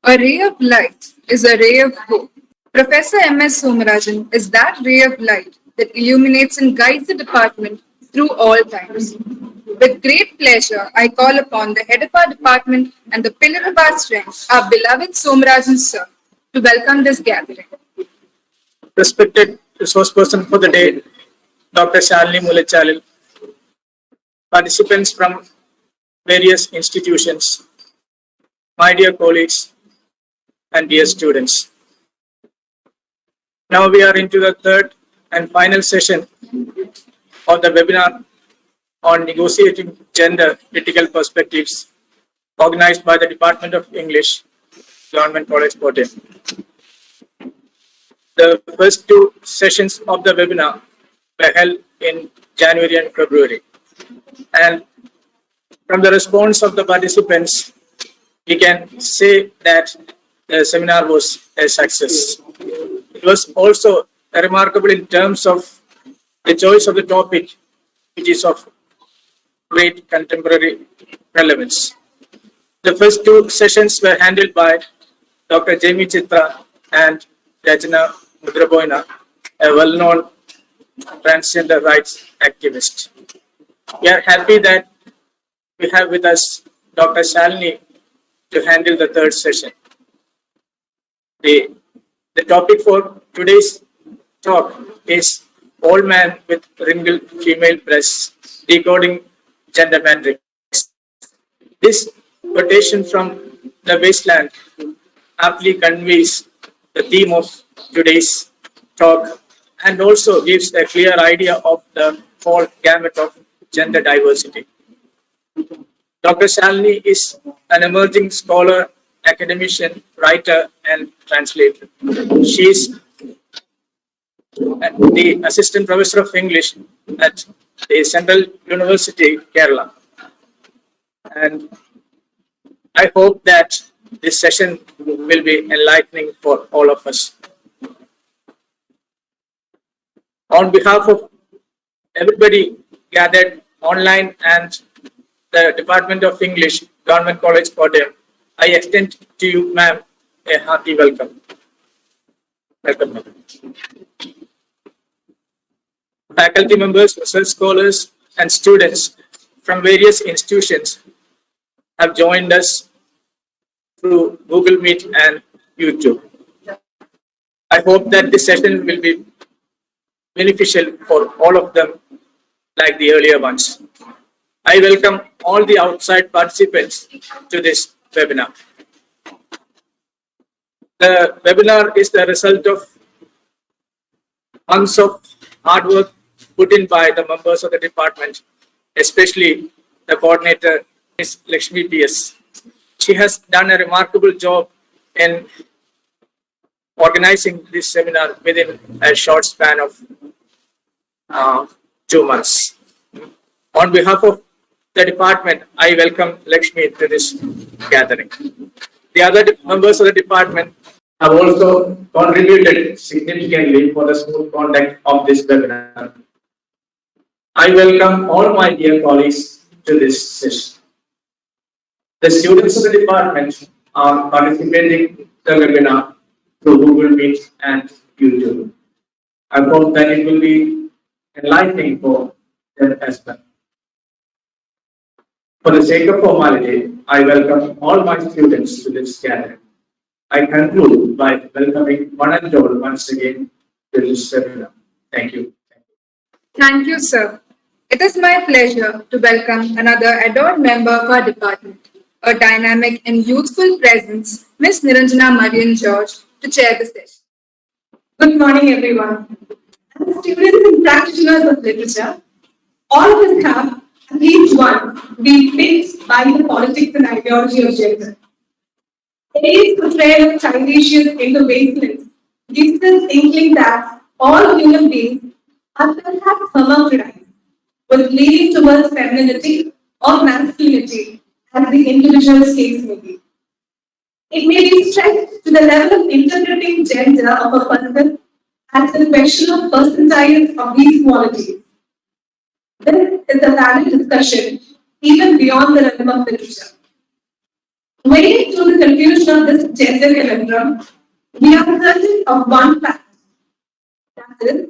A ray of light is a ray of hope. Professor M.S. Somarajan is that ray of light that illuminates and guides the department through all times. With great pleasure, I call upon the head of our department and the pillar of our strength, our beloved Somarajan sir, to welcome this gathering. Respected resource person for the day, Dr. Shalini Mulechalil, participants from various institutions, my dear colleagues and dear students. Now we are into the third and final session of the webinar on negotiating gender critical perspectives organized by the Department of English, Government College, Kottayam. The first two sessions of the webinar were held in January and February. And from the response of the participants, we can say that the seminar was a success. It was also remarkable in terms of the choice of the topic, which is of great contemporary relevance. The first two sessions were handled by Dr. Jamie Chitra and Rajana Mudraboina, a well-known transgender rights activist. We are happy that we have with us Dr. Shalini to handle the third session. The topic for today's talk is Old Man with Wrinkled Female Breasts, Decoding Gender Matrix. This quotation from the wasteland aptly conveys the theme of today's talk and also gives a clear idea of the whole gamut of gender diversity. Dr. Shalini is an emerging scholar, academician, writer, and translator. She is the assistant professor of English at the Central University, Kerala. And I hope that this session will be enlightening for all of us. On behalf of everybody gathered online and the Department of English, Government College, Kottayam, I extend to you, ma'am, a hearty welcome. Welcome, ma'am. Faculty members, research scholars, and students from various institutions have joined us through Google Meet and YouTube. I hope that this session will be beneficial for all of them like the earlier ones. I welcome all the outside participants to this webinar. The webinar is the result of months of hard work put in by the members of the department, especially the coordinator, Ms. Lakshmi PS. She has done a remarkable job in organizing this seminar within a short span of 2 months. On behalf of the department, I welcome Lakshmi to this gathering. The other members of the department have also contributed significantly for the smooth conduct of this webinar. I welcome all my dear colleagues to this session. The students of the department are participating in the webinar through Google Meet and YouTube. I hope that it will be enlightening for them as well. For the sake of formality, I welcome all my students to this gathering. I conclude by welcoming one and all once again to this seminar. Thank you. Thank you, sir. It is my pleasure to welcome another adored member of our department, a dynamic and youthful presence, Ms. Niranjana Marian George, to chair the session. Good morning, everyone. As students and practitioners of literature, all of us have at least one been picked by the politics and ideology of gender. Today's portrayal of childishness in the wasteland gives us thinking that all human beings are perhaps hermaphrodites, with leaning towards femininity or masculinity as the individual's case may be. It may be stretched to the level of interpreting gender of a person as a question of percentiles of these qualities. This is a valid discussion even beyond the realm of literature. Wading through the confusion of this gender conundrum, we are certain of one fact. That is,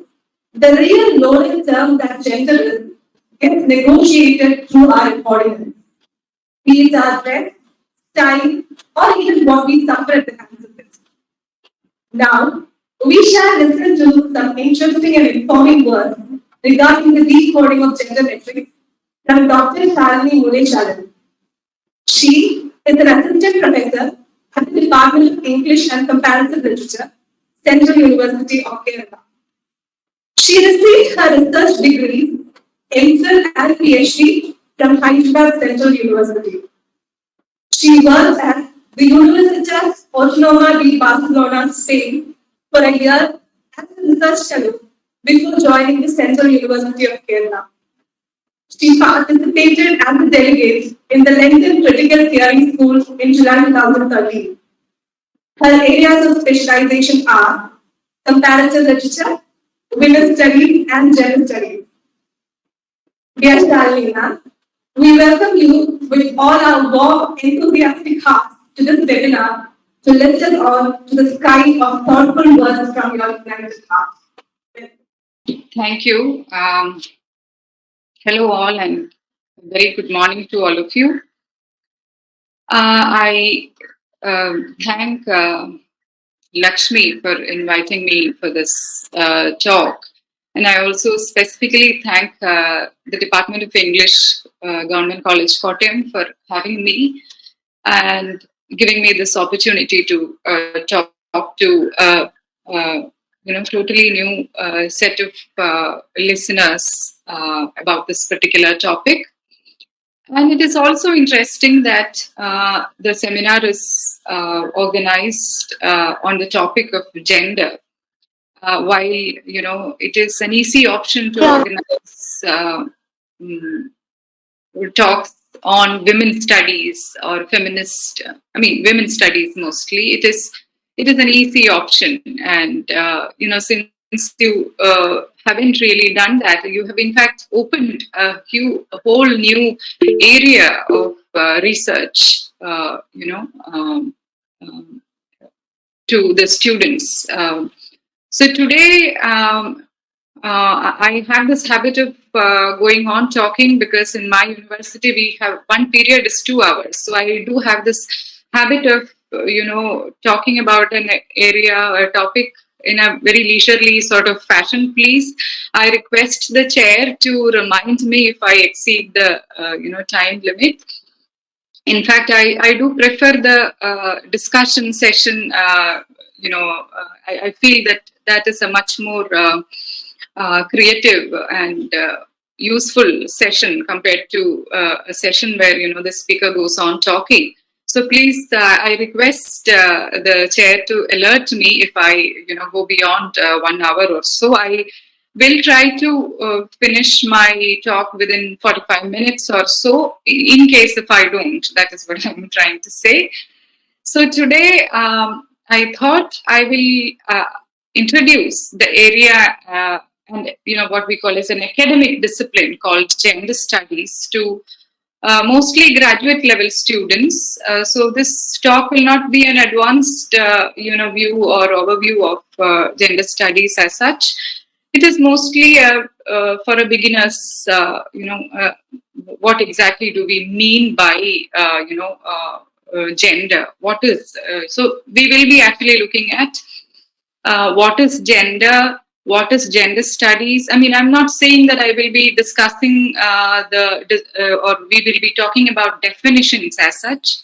the real loaded term that gender is gets negotiated through our embodiment, be it our dress, style, or even what we suffer at the hands of it. Now, we shall listen to some interesting and informing words regarding the decoding of gender metrics from Dr. Shalini Mulechalan. She is an assistant professor at the Department of English and Comparative Literature, Central University of Kerala. She received her research degrees, MPhil and PhD from Hyderabad Central University. She worked at the Universitat Autónoma de Barcelona, Spain, for a year as a research fellow before joining the Central University of Kerala. She participated as a delegate in the London Critical Theory School in July 2013. Her areas of specialization are comparative literature, women's studies, and gender studies. Dear Shalina, we welcome you with all our warm, enthusiastic hearts to this webinar to lift us on to the sky of thoughtful words from your united heart. Thank you. Hello, all, and very good morning to all of you. I thank Lakshmi for inviting me for this talk. And I also specifically thank the Department of English, Government College, Kottayam, for having me and giving me this opportunity to talk to totally new set of listeners about this particular topic. And it is also interesting that the seminar is organized on the topic of gender. While it is an easy option to organize talks on women's studies or feminist, women's studies mostly. It is an easy option, and since you haven't really done that, you have in fact opened a whole new area of research, to the students. So today, I have this habit of going on talking because in my university we have one period is 2 hours. So I do have this habit of talking about an area or a topic in a very leisurely sort of fashion. Please, I request the chair to remind me if I exceed the time limit. In fact, I do prefer the discussion session. I feel that is a much more creative and useful session compared to a session where the speaker goes on talking. So please, I request the chair to alert me if I go beyond 1 hour or so. I will try to finish my talk within 45 minutes or so. In case if I don't, that is what I'm trying to say. So today, I thought I will introduce the area and what we call as an academic discipline called gender studies to mostly graduate level students. So this talk will not be an advanced view or overview of gender studies as such. It is mostly for a beginners. What exactly do we mean by gender? What is so we will be actually looking at what is gender, what is gender studies. I'm not saying that I will be discussing or we will be talking about definitions as such.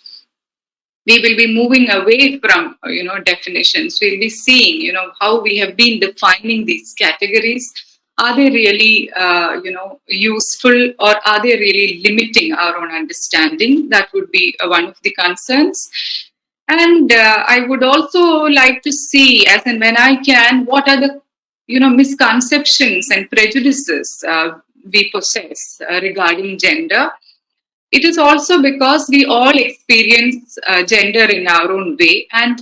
We will be moving away from definitions. We'll be seeing how we have been defining these categories. Are they really useful, or are they really limiting our own understanding? That would be one of the concerns. And I would also like to see, as and when I can, what are the misconceptions and prejudices we possess regarding gender. It is also because we all experience gender in our own way, and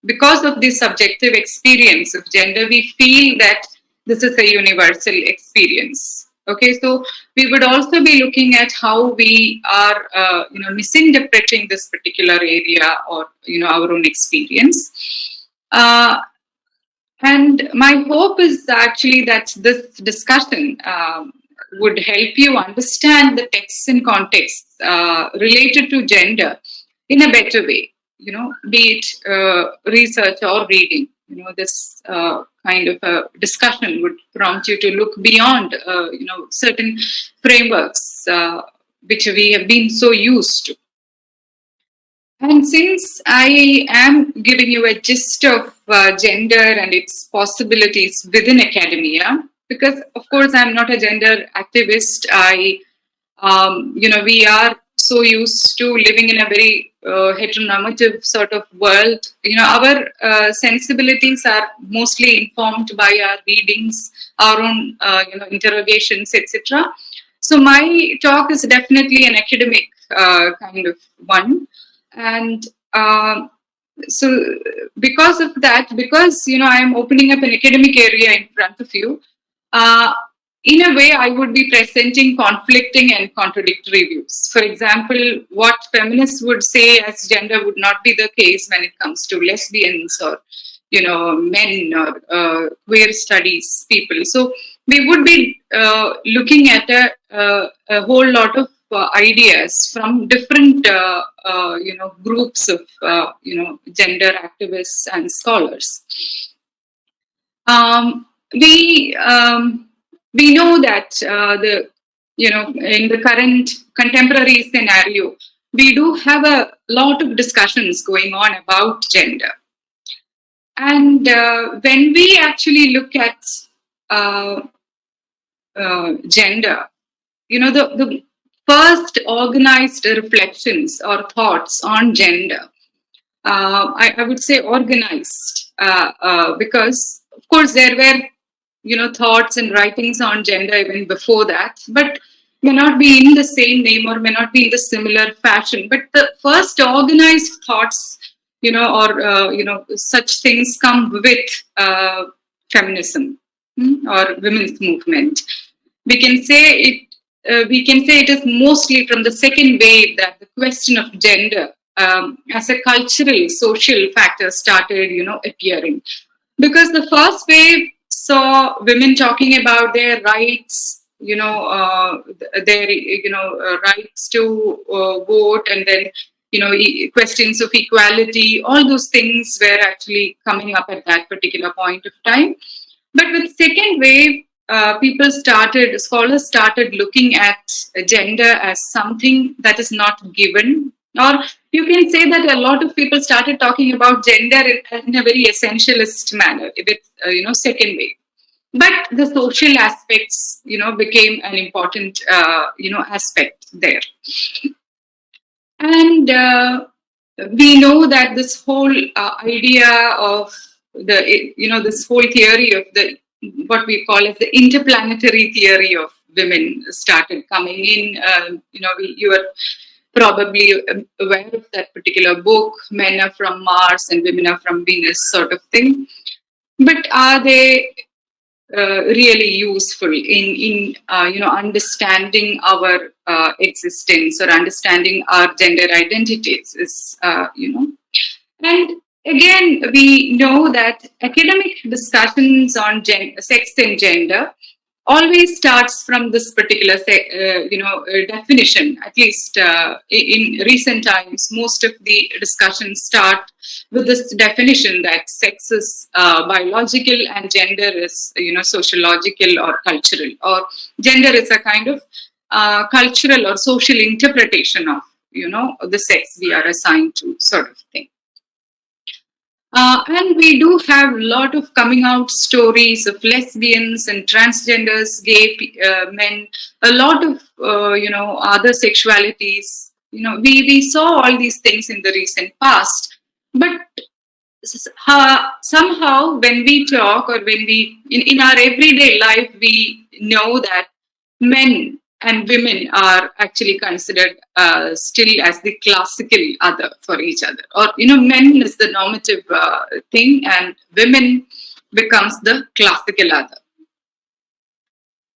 because of this subjective experience of gender, we feel that this is a universal experience. Okay, so we would also be looking at how we are, misinterpreting this particular area or, our own experience. And my hope is actually that this discussion would help you understand the texts and contexts related to gender in a better way, be it research or reading. This kind of a discussion would prompt you to look beyond, certain frameworks which we have been so used to. And since I am giving you a gist of gender and its possibilities within academia, because of course I'm not a gender activist, we are so used to living in a very heteronormative sort of world. Our sensibilities are mostly informed by our readings, our own, interrogations, etc. So my talk is definitely an academic kind of one. And so because of that, because I am opening up an academic area in front of you, in a way I would be presenting conflicting and contradictory views. For example, what feminists would say as gender would not be the case when it comes to lesbians or men or queer studies people. So we would be looking at a whole lot of ideas from different groups of gender activists and scholars. We know that in the current contemporary scenario, we do have a lot of discussions going on about gender. And when we actually look at gender, the first organized reflections or thoughts on gender, I would say organized, because of course there were thoughts and writings on gender even before that, but may not be in the same name or may not be in the similar fashion. But the first organized thoughts, such things come with feminism or women's movement. We can say it is mostly from the second wave that the question of gender as a cultural, social factor started, appearing. Because the first wave saw women talking about their rights, their rights to vote, and then questions of equality. All those things were actually coming up at that particular point of time. But with second wave, scholars started looking at gender as something that is not given, or you can say that a lot of people started talking about gender in a very essentialist manner with second wave. But the social aspects became an important aspect there. And we know that this whole idea of this whole theory of what we call as the interplanetary theory of women started coming in. You are probably aware of that particular book, Men Are From Mars and Women Are From Venus, sort of thing. But are they really useful in understanding our existence or understanding our gender identities? And again, we know that academic discussions on sex and gender always starts from this particular definition. At least in recent times, most of the discussions start with this definition that sex is biological and gender is sociological or cultural, or gender is a kind of cultural or social interpretation of the sex we are assigned to, sort of thing. And we do have a lot of coming out stories of lesbians and transgenders, gay men, a lot of other sexualities. We saw all these things in the recent past, but somehow when we talk or when we in our everyday life, we know that men and women are actually considered still as the classical other for each other, or men is the normative thing and women becomes the classical other.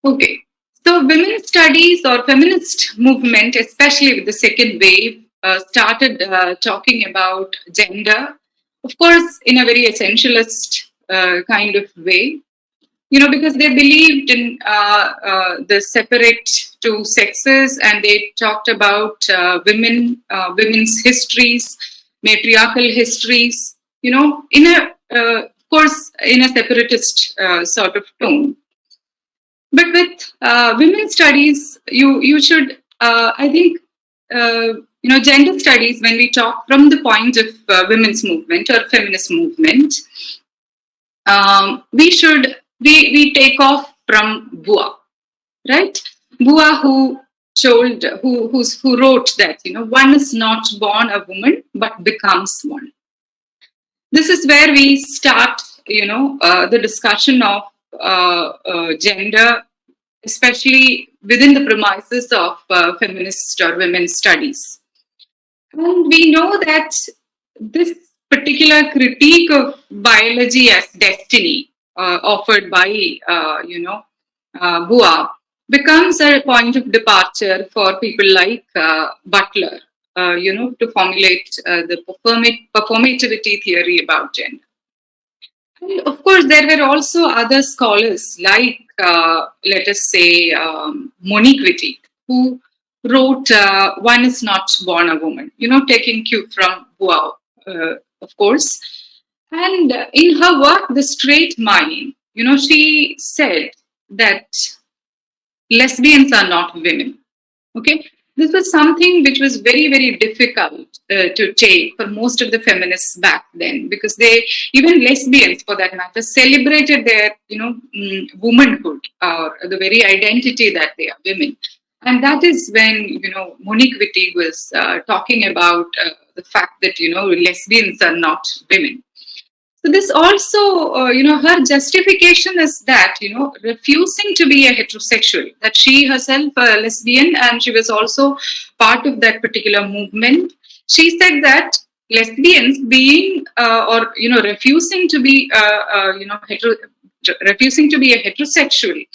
Okay, So women's studies or feminist movement, especially with the second wave, started talking about gender, of course, in a very essentialist kind of way, because they believed in the separate two sexes, and they talked about women's histories, matriarchal histories, in a, of course, in a separatist sort of tone. But with women's studies, you should, I think, gender studies, when we talk from the point of women's movement or feminist movement, we take off from Bua, right? Bua, who wrote that one is not born a woman but becomes one. This is where we start the discussion of gender, especially within the premises of feminist or women's studies. And we know that this particular critique of biology as destiny offered by Bua becomes a point of departure for people like Butler, to formulate the performativity theory about gender. And of course, there were also other scholars like, let us say, Monique Wittig, who wrote One is Not Born a Woman, taking cue from Bua, of course. And in her work, The Straight Mind, she said that lesbians are not women. Okay, this was something which was very, very difficult to take for most of the feminists back then, because even lesbians, for that matter, celebrated their, womanhood, or the very identity that they are women. And that is when, Monique Wittig was talking about the fact that, lesbians are not women. So this also, her justification is that, refusing to be a heterosexual, that she herself a lesbian, and she was also part of that particular movement. She said that lesbians being, refusing to be, refusing to be a heterosexual,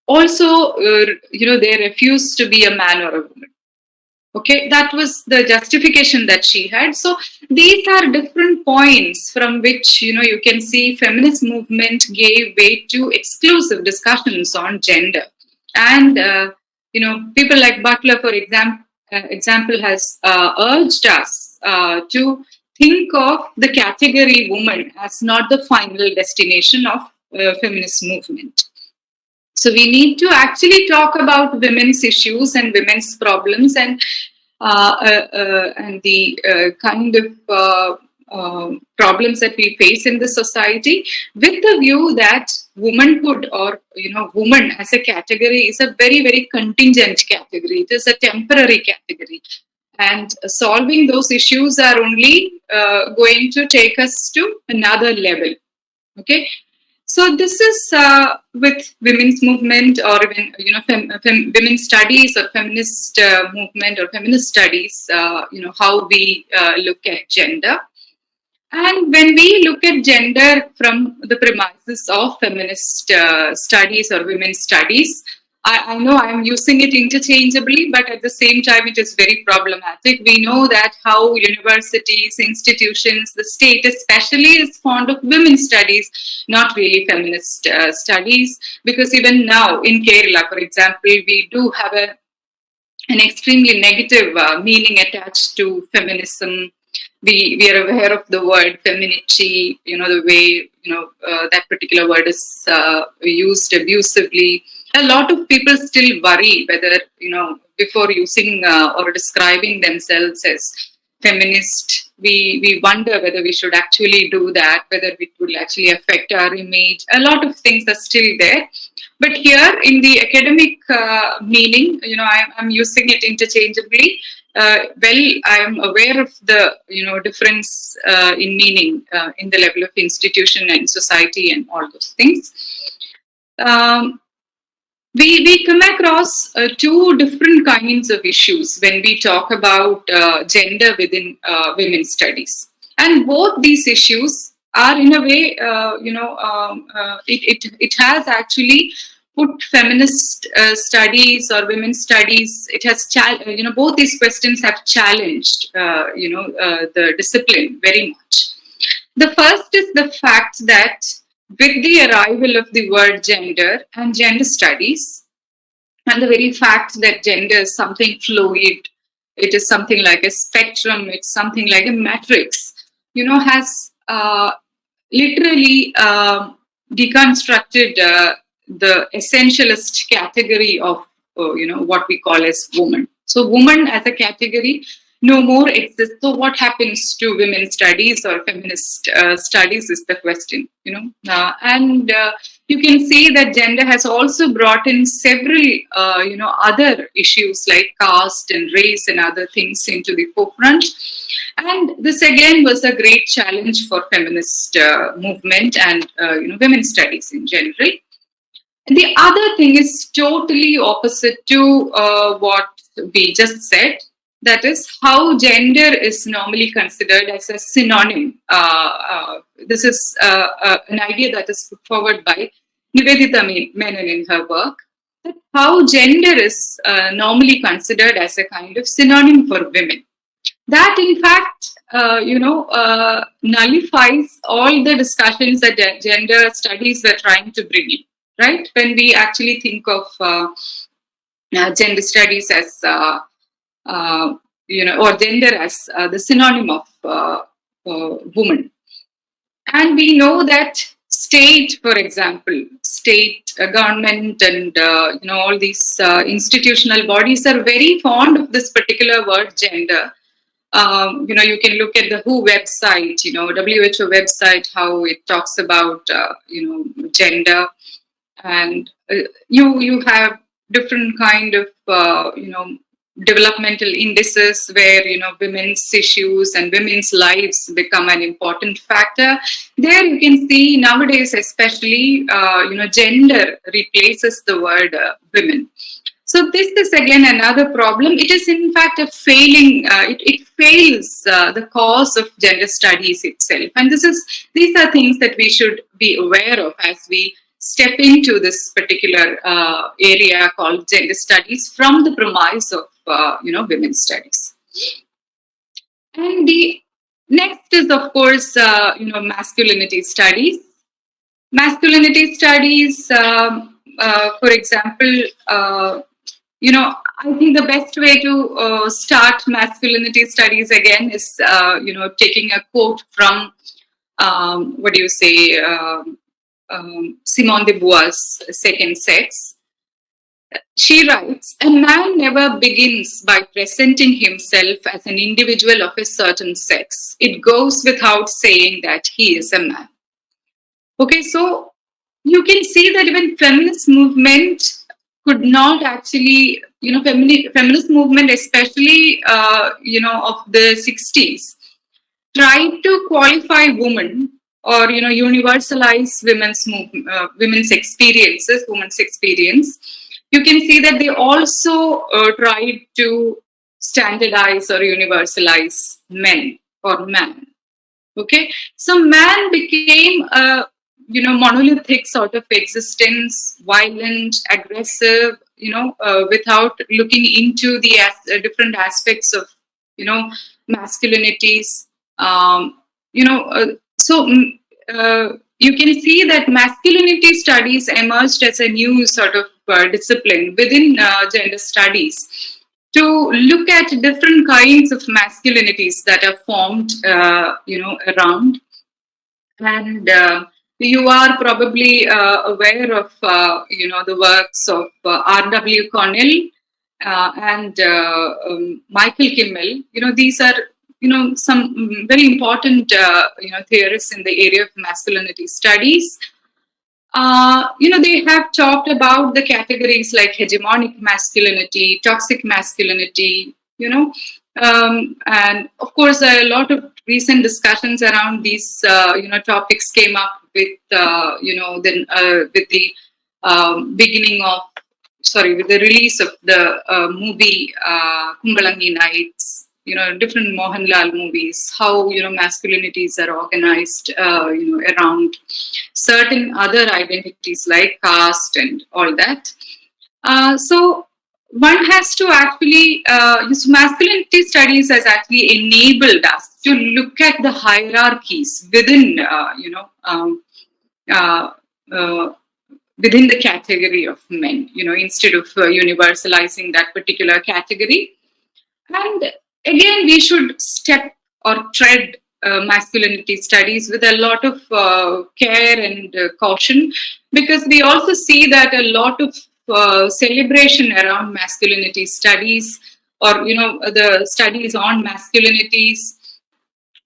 also, they refused to be a man or a woman. Okay, that was the justification that she had. So these are different points from which, you can see feminist movement gave way to exclusive discussions on gender. And, people like Butler, for example, has urged us to think of the category woman as not the final destination of feminist movement. So we need to actually talk about women's issues and women's problems and the kind of problems that we face in the society, with the view that womanhood or woman as a category is a very, very contingent category. It is a temporary category, and solving those issues are only going to take us to another level. Okay. So this is with women's movement, or even women's studies or feminist movement or feminist studies. How we look at gender, and when we look at gender from the premises of feminist studies or women's studies, I know I'm using it interchangeably, but at the same time, it is very problematic. We know that how universities, institutions, the state especially is fond of women's studies, not really feminist studies, because even now in Kerala, for example, we do have an extremely negative meaning attached to feminism. We are aware of the word femininity, the way, that particular word is used abusively. A lot of people still worry whether, before using or describing themselves as feminist, we wonder whether we should actually do that, whether it will actually affect our image. A lot of things are still there. But here in the academic meaning, I'm using it interchangeably. I am aware of the, difference in meaning in the level of institution and society and all those things. We come across two different kinds of issues when we talk about gender within women's studies. And both these issues are in a way, it has actually put feminist studies or women's studies, it has, both these questions have challenged, the discipline very much. The first is the fact that with the arrival of the word gender and gender studies, and the very fact that gender is something fluid, it is something like a spectrum, it's something like a matrix, has literally deconstructed the essentialist category of, what we call as woman. So woman as a category no more exists. So what happens to women's studies or feminist studies is the question, and you can see that gender has also brought in several, other issues like caste and race and other things into the forefront. And this again was a great challenge for feminist movement and, women's studies in general. And the other thing is totally opposite to what we just said. That is how gender is normally considered as a synonym. This is an idea that is put forward by Nivedita Menon in her work. That how gender is normally considered as a kind of synonym for women. That in fact, nullifies all the discussions that gender studies were trying to bring in, right? When we actually think of gender studies as, or gender as the synonym of woman. And we know that state, for example, state, government, and all these institutional bodies are very fond of this particular word gender. You can look at the WHO website, WHO website, how it talks about, gender, and you have different kind of, developmental indices where, women's issues and women's lives become an important factor. There you can see nowadays, especially, gender replaces the word women. So this is again another problem. It is in fact a failing. It fails the cause of gender studies itself, and these are things that we should be aware of as we step into this particular area called gender studies from the premise of women's studies. And the next is of course masculinity studies. Masculinity studies, for example. I think the best way to start masculinity studies again is, taking a quote from, Simone de Beauvoir's Second Sex. She writes, "A man never begins by presenting himself as an individual of a certain sex. It goes without saying that he is a man." Okay, so you can see that even feminist movement could not actually, feminist movement, especially, of the 60s, tried to qualify women or, universalize women's experiences, women's experience. You can see that they also tried to standardize or universalize men or man. Okay, so man became a monolithic sort of existence, violent, aggressive, without looking into the different aspects of, masculinities. So you can see that masculinity studies emerged as a new sort of discipline within gender studies to look at different kinds of masculinities that are formed, around. And you are probably aware of, the works of R.W. Connell and Michael Kimmel. These are, some very important, theorists in the area of masculinity studies. They have talked about the categories like hegemonic masculinity, toxic masculinity, and of course, a lot of recent discussions around these, topics came up with, with the with the release of the movie Kumbalangi Nights, different Mohanlal movies, how, masculinities are organized, around certain other identities like caste and all that. So one has to actually, masculinity studies has actually enabled us to look at the hierarchies within, uh, uh, within the category of men, instead of universalizing that particular category. And again, we should step or tread masculinity studies with a lot of care and caution, because we also see that a lot of celebration around masculinity studies, or the studies on masculinities.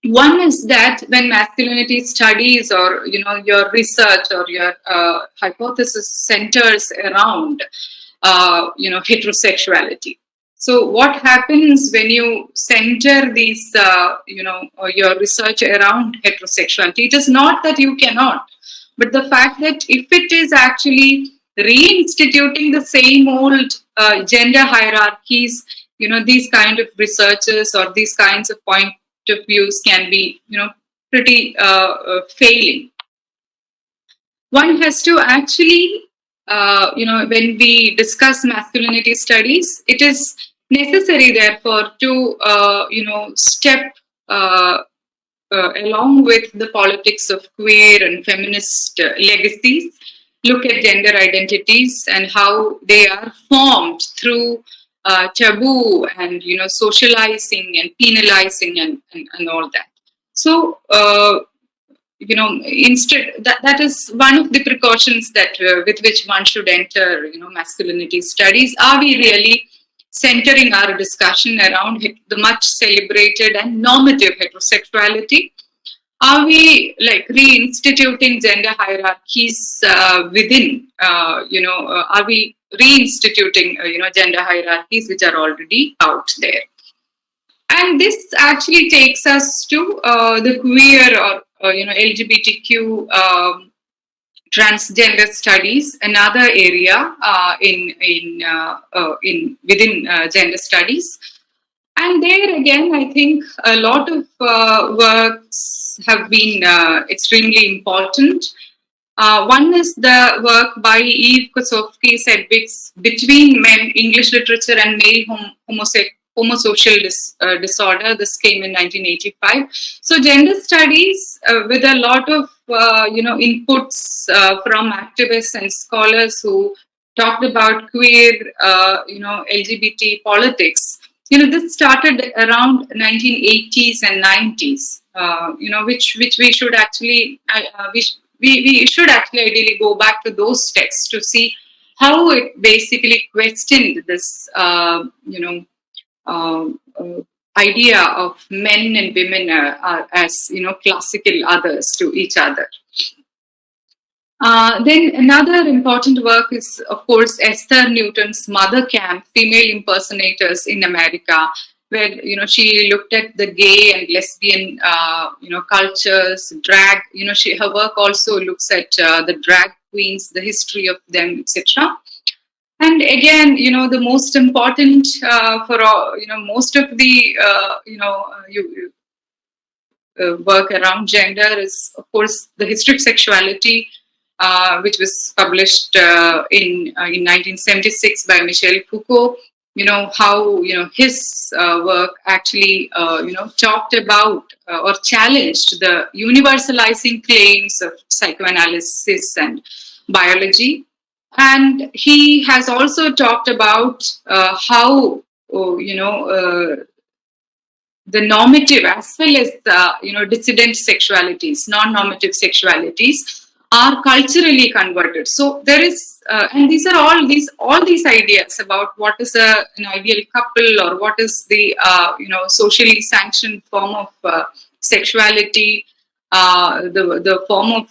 One is that when masculinity studies, or your research or your hypothesis centers around heterosexuality. So what happens when you center these your research around heterosexuality? It is not that you cannot, but the fact that if it is actually reinstituting the same old gender hierarchies, these kind of researches or these kinds of point of views can be, pretty failing. One has to actually, when we discuss masculinity studies, it is necessary, therefore, to, step along with the politics of queer and feminist legacies, look at gender identities and how they are formed through taboo and socializing and penalizing and all that. So instead that is one of the precautions that with which one should enter masculinity studies. Are we really centering our discussion around the much celebrated and normative heterosexuality? Are we like reinstituting gender hierarchies within, are we reinstituting, gender hierarchies which are already out there? And this actually takes us to the queer or, LGBTQ transgender studies, another area within gender studies. And there again, I think a lot of works have been extremely important. One is the work by Eve Kosofsky-Sedgwick's Between Men, English Literature and Male Homosocial Disorder. This came in 1985. So gender studies with a lot of, inputs from activists and scholars who talked about queer, LGBT politics. This started around 1980s and 90s, which we should actually, we should actually ideally go back to those texts to see how it basically questioned this, idea of men and women as, classical others to each other. Then another important work is, of course, Esther Newton's Mother Camp, Female Impersonators in America, where, she looked at the gay and lesbian, cultures, drag, her work also looks at the drag queens, the history of them, etc. And again, the most important for, most of the, work around gender is, of course, the history of sexuality, which was published in 1976 by Michel Foucault. How his work actually talked about or challenged the universalizing claims of psychoanalysis and biology. And he has also talked about how the normative as well as dissident sexualities, non-normative sexualities are culturally converted. So there is, and these are all these ideas about what is an ideal couple, or what is the socially sanctioned form of sexuality, the form of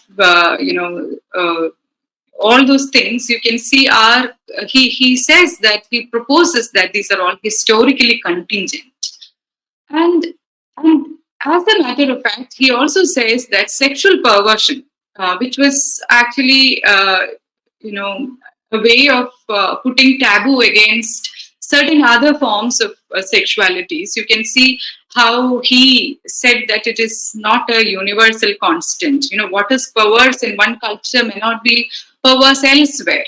all those things you can see are, he says that he proposes that these are all historically contingent. And as a matter of fact, he also says that sexual perversion, which was actually, a way of putting taboo against certain other forms of sexualities, you can see how he said that it is not a universal constant. What is perverse in one culture may not be perverse elsewhere.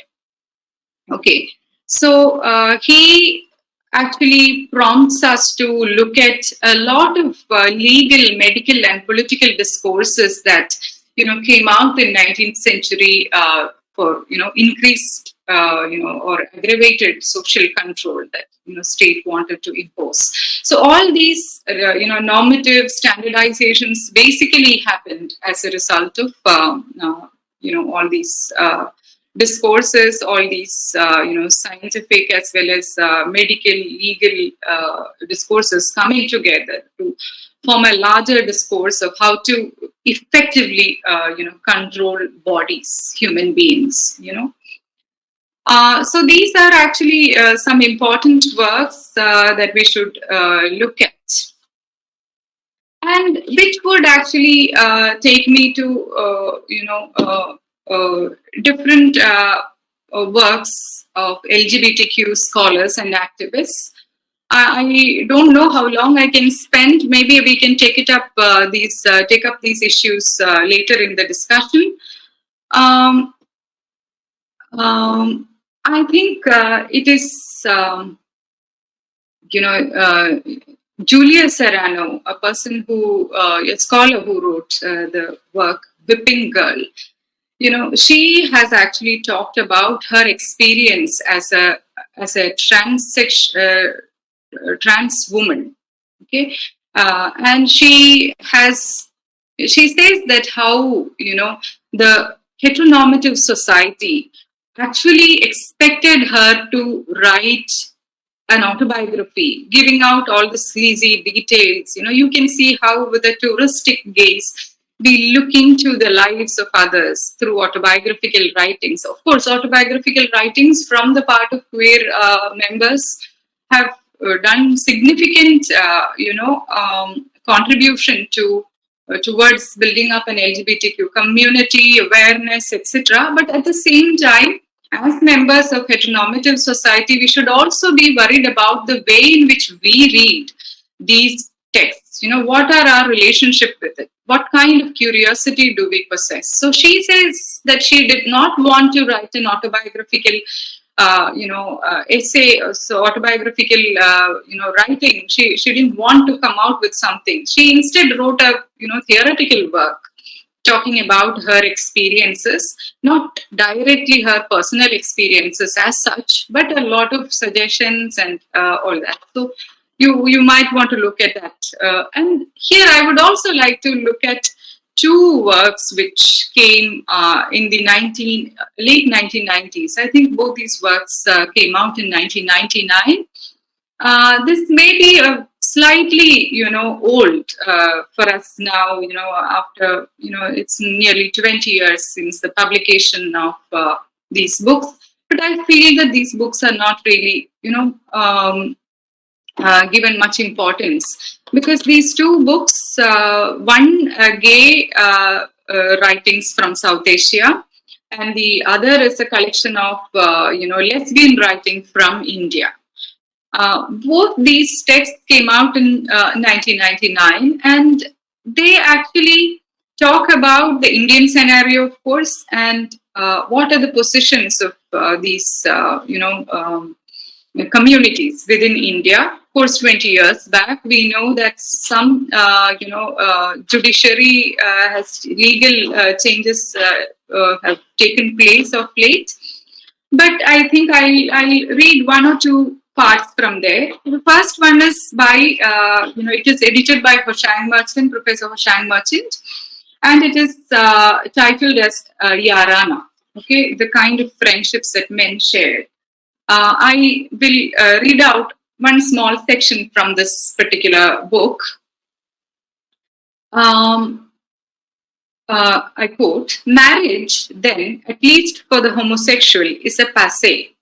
Okay, so he actually prompts us to look at a lot of legal, medical, and political discourses that came out in 19th century for increased or aggravated social control that state wanted to impose. So all these normative standardizations basically happened as a result of all these discourses, all these scientific as well as medical, legal discourses coming together to form a larger discourse of how to effectively control bodies, human beings. So these are actually some important works that we should look at, and which would actually take me to different works of LGBTQ scholars and activists. I don't know how long I can spend. Maybe we can take up these issues later in the discussion. I think it is Julia Serrano, a person a scholar who wrote the work Whipping Girl. She has actually talked about her experience as a trans woman. Okay, and she says that how the heteronormative society actually expected her to write an autobiography, giving out all the sleazy details. You can see how with a touristic gaze we look into the lives of others through autobiographical writings. Of course, autobiographical writings from the part of queer members have done significant, contribution towards building up an LGBTQ community, awareness, etc. But at the same time, as members of heteronormative society, we should also be worried about the way in which we read these texts. What are our relationship with it? What kind of curiosity do we possess? So she says that she did not want to write an autobiographical essay, so autobiographical, writing. She didn't want to come out with something. She instead wrote a, theoretical work talking about her experiences, not directly her personal experiences as such, but a lot of suggestions and all that. So you might want to look at that. And here I would also like to look at two works which came in the late 1990s. I think both these works came out in 1999. This may be a slightly, old for us now, after, it's nearly 20 years since the publication of these books. But I feel that these books are not really, given much importance, because these two books, one gay writings from South Asia, and the other is a collection of lesbian writing from India. Both these texts came out in 1999, and they actually talk about the Indian scenario, of course, and what are the positions of these communities within India. Of course, 20 years back, we know that some judiciary legal changes have taken place of late. But I think I'll read one or two parts from there. The first one is by, it is edited by Hoshang Merchant, Professor Hoshang Merchant, and it is titled as Yarana, okay, the kind of friendships that men share. I will read out one small section from this particular book. I quote, "Marriage, then, at least for the homosexual, is a passé.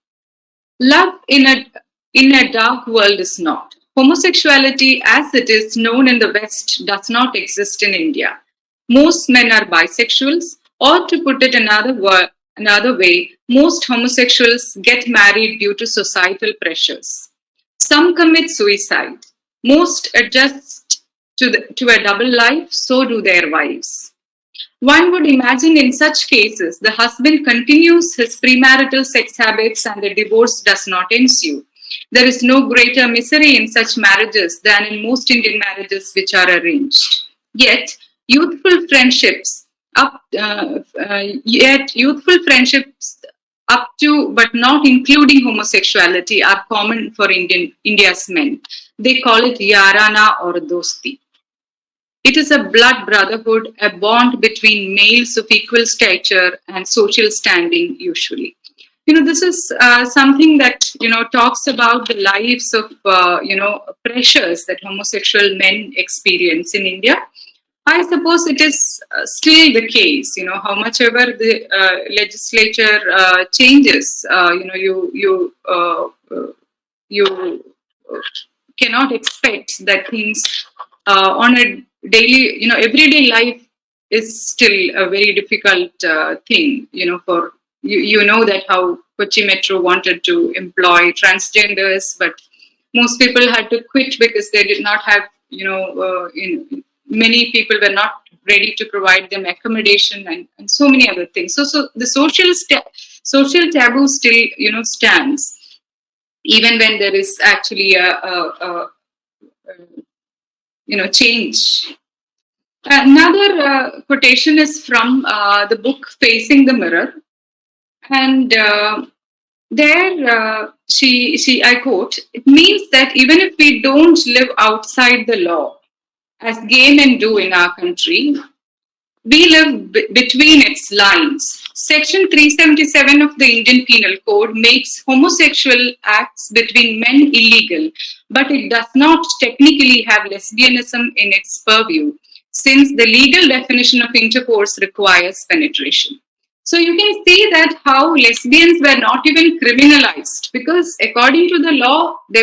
Love in a dark world is not. Homosexuality, as it is known in the West, does not exist in India. Most men are bisexuals, or to put it another way, most homosexuals get married due to societal pressures. Some commit suicide. Most adjust to a double life, so do their wives. One would imagine in such cases, the husband continues his premarital sex habits and the divorce does not ensue. There is no greater misery in such marriages than in most Indian marriages which are arranged. Yet, youthful friendships up to but not including homosexuality are common for India's men. They call it yarana or dosti. It is a blood brotherhood, a bond between males of equal stature and social standing usually. This is something that, talks about the lives of, pressures that homosexual men experience in India. I suppose it is still the case, how much ever the legislature changes, you cannot expect that things on a daily, everyday life is still a very difficult thing, for you know that how Kochi Metro wanted to employ transgenders, but most people had to quit because they did not have, many people were not ready to provide them accommodation and so many other things. So the social taboo still, stands, even when there is actually a change. Another quotation is from the book Facing the Mirror. And there I quote, "It means that even if we don't live outside the law, as gay men do in our country, we live between its lines. Section 377 of the Indian Penal Code makes homosexual acts between men illegal, but it does not technically have lesbianism in its purview, since the legal definition of intercourse requires penetration." So you can see that how lesbians were not even criminalized, because according to the law, they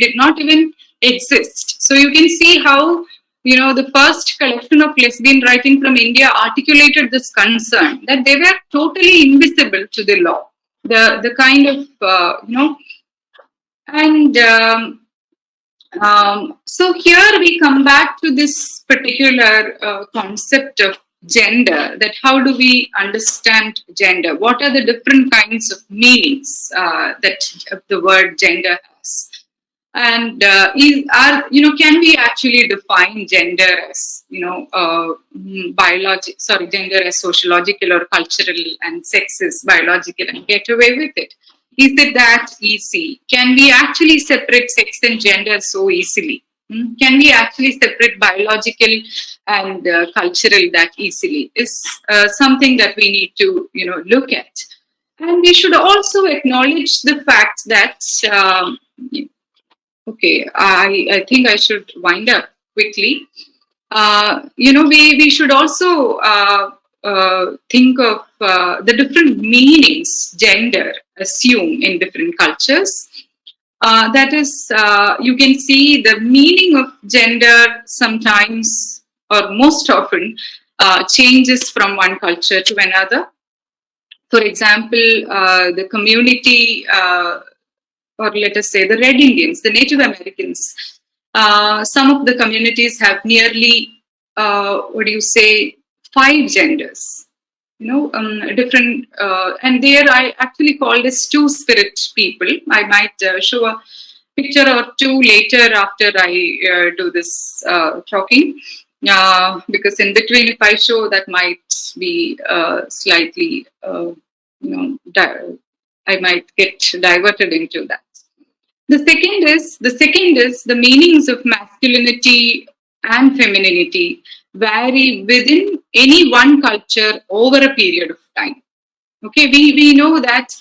did not even exist. So you can see how, the first collection of lesbian writing from India articulated this concern that they were totally invisible to the law. The kind of, so here we come back to this particular concept of gender, that how do we understand gender? What are the different kinds of meanings that the word gender has? And can we actually define gender as, gender as sociological or cultural, and sex is biological, and get away with it? Is it that easy? Can we actually separate sex and gender so easily? Can we actually separate biological and cultural that easily? Is something that we need to, look at. And we should also acknowledge the fact that, I think I should wind up quickly. We should also think of the different meanings gender assume in different cultures. That is, you can see the meaning of gender sometimes or most often changes from one culture to another. For example, the community, or let us say the Red Indians, the Native Americans, some of the communities have nearly, 5 genders. Different, and there I actually called as two-spirit people. I might show a picture or two later after I do this talking, because in between, if I show, that might be slightly, I might get diverted into that. The second is the meanings of masculinity and femininity vary within any one culture over a period of time. Okay, we know that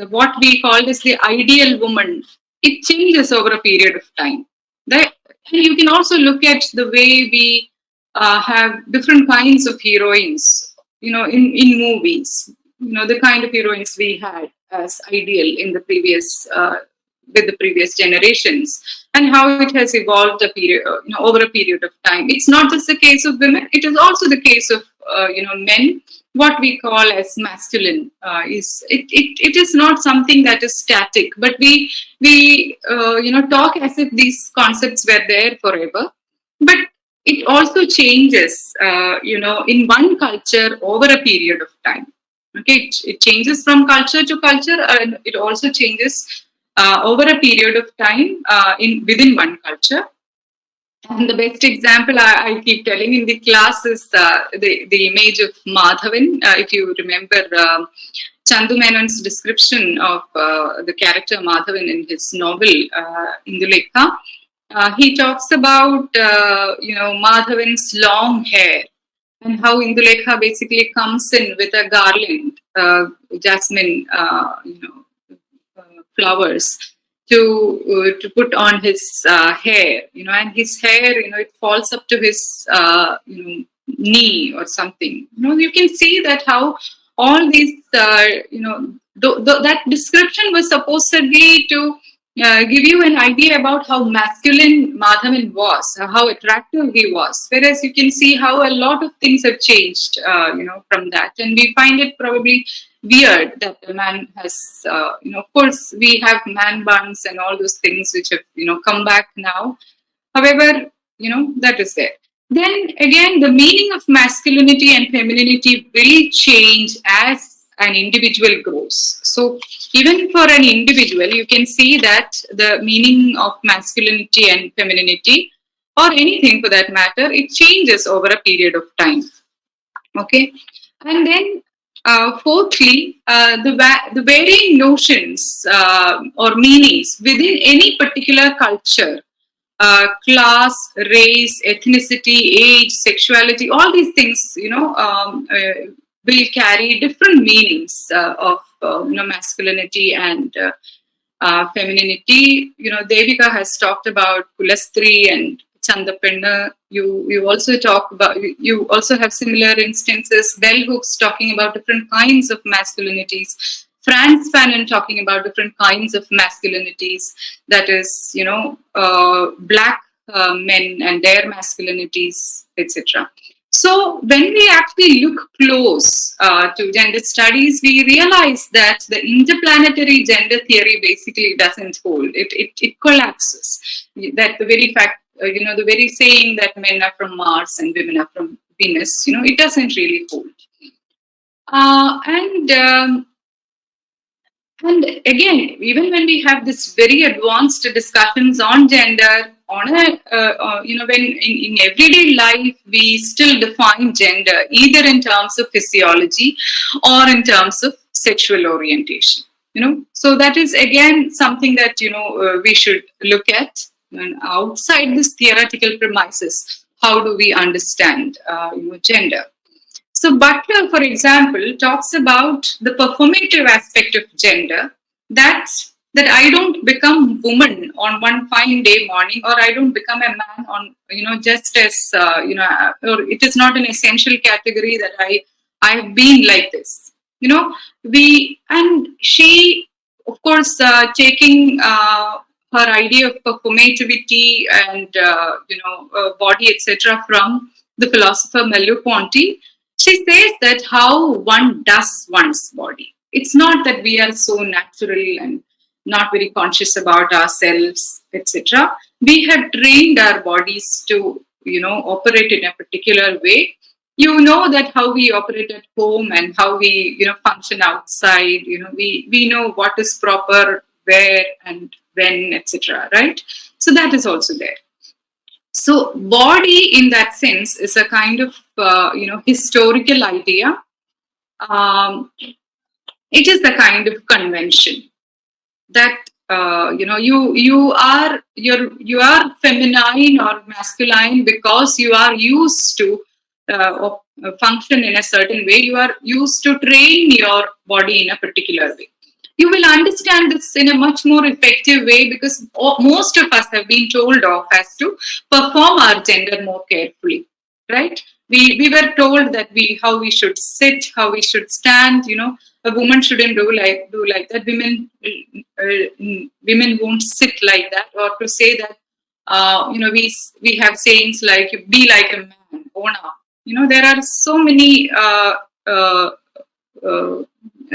what we call as the ideal woman, it changes over a period of time. Right? And you can also look at the way we have different kinds of heroines, in movies. The kind of heroines we had as ideal in the previous with the previous generations, and how it has evolved over a period of time. It's not just the case of women; it is also the case of men. What we call as masculine it is not something that is static, but we talk as if these concepts were there forever, but it also changes in one culture over a period of time. Okay, it changes from culture to culture, and it also changes over a period of time within one culture. And the best example I keep telling in the class is the image of Madhavan. If you remember Chandu Menon's description of the character Madhavan in his novel Indulekha, he talks about Madhavan's long hair and how Indulekha basically comes in with a garland, jasmine, flowers to put on his hair, and his hair, it falls up to his knee or something. You can see that how all these, that description was supposedly to give you an idea about how masculine Madhavan was, how attractive he was. Whereas you can see how a lot of things have changed, from that, and we find it probably weird that a man has, of course, we have man buns and all those things which have, come back now. However, that is there. Then again, the meaning of masculinity and femininity will change as an individual grows. So even for an individual, you can see that the meaning of masculinity and femininity, or anything for that matter, it changes over a period of time. Okay, and then fourthly, the varying notions or meanings within any particular culture, class, race, ethnicity, age, sexuality, all these things, will carry different meanings of masculinity and femininity. Devika has talked about Kulastri and Chandapenna. You also talk about, you also have similar instances. Bell Hooks talking about different kinds of masculinities. Franz Fanon talking about different kinds of masculinities. That is, black men and their masculinities, etc. So when we actually look close to gender studies, we realize that the interplanetary gender theory basically doesn't hold. It collapses. That the very fact, the very saying that men are from Mars and women are from Venus, it doesn't really hold. And again, even when we have this very advanced discussions on gender, when in everyday life, we still define gender either in terms of physiology or in terms of sexual orientation. So that is again something that we should look at. And outside this theoretical premises, how do we understand gender? So Butler, for example, talks about the performative aspect of gender, that I don't become woman on one fine day morning, or I don't become a man on, just as, or it is not an essential category that I have been like this. And she, of course, taking her idea of performativity and, body, etc., from the philosopher Merleau-Ponty. She says that how one does one's body. It's not that we are so natural and not very conscious about ourselves, etc. We have trained our bodies to, operate in a particular way. That how we operate at home and how we, function outside. We know what is proper, where and when, etc. Right? So that is also there. So body in that sense is a kind of, historical idea. It is a kind of convention that, you are feminine or masculine because you are used to function in a certain way. You are used to train your body in a particular way. You will understand this in a much more effective way because most of us have been told off as to perform our gender more carefully, right? We were told that how we should sit, how we should stand, a woman shouldn't do like that. Women won't sit like that, or to say that we have sayings like be like a man, own up. There are so many uh,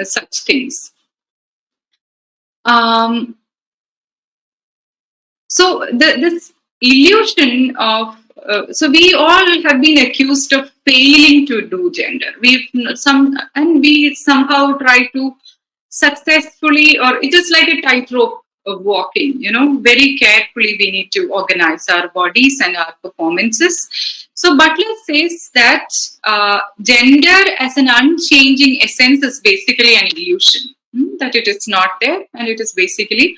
such things. So this illusion of so we all have been accused of failing to do gender. We somehow try to successfully, or it is like a tightrope of walking. Very carefully we need to organize our bodies and our performances. So Butler says that gender as an unchanging essence is basically an illusion, that it is not there, and it is basically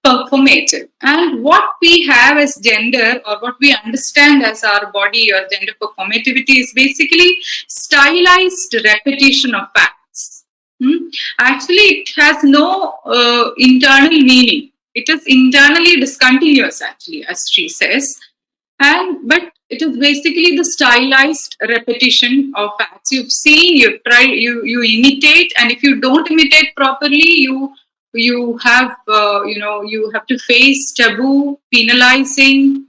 performative. And what we have as gender, or what we understand as our body or gender performativity, is basically stylized repetition of facts. Actually, it has no internal meaning. It is internally discontinuous, actually, as she says. But it is basically the stylized repetition of facts. You've seen, you've tried, you imitate, and if you don't imitate properly, you have you have to face taboo, penalizing,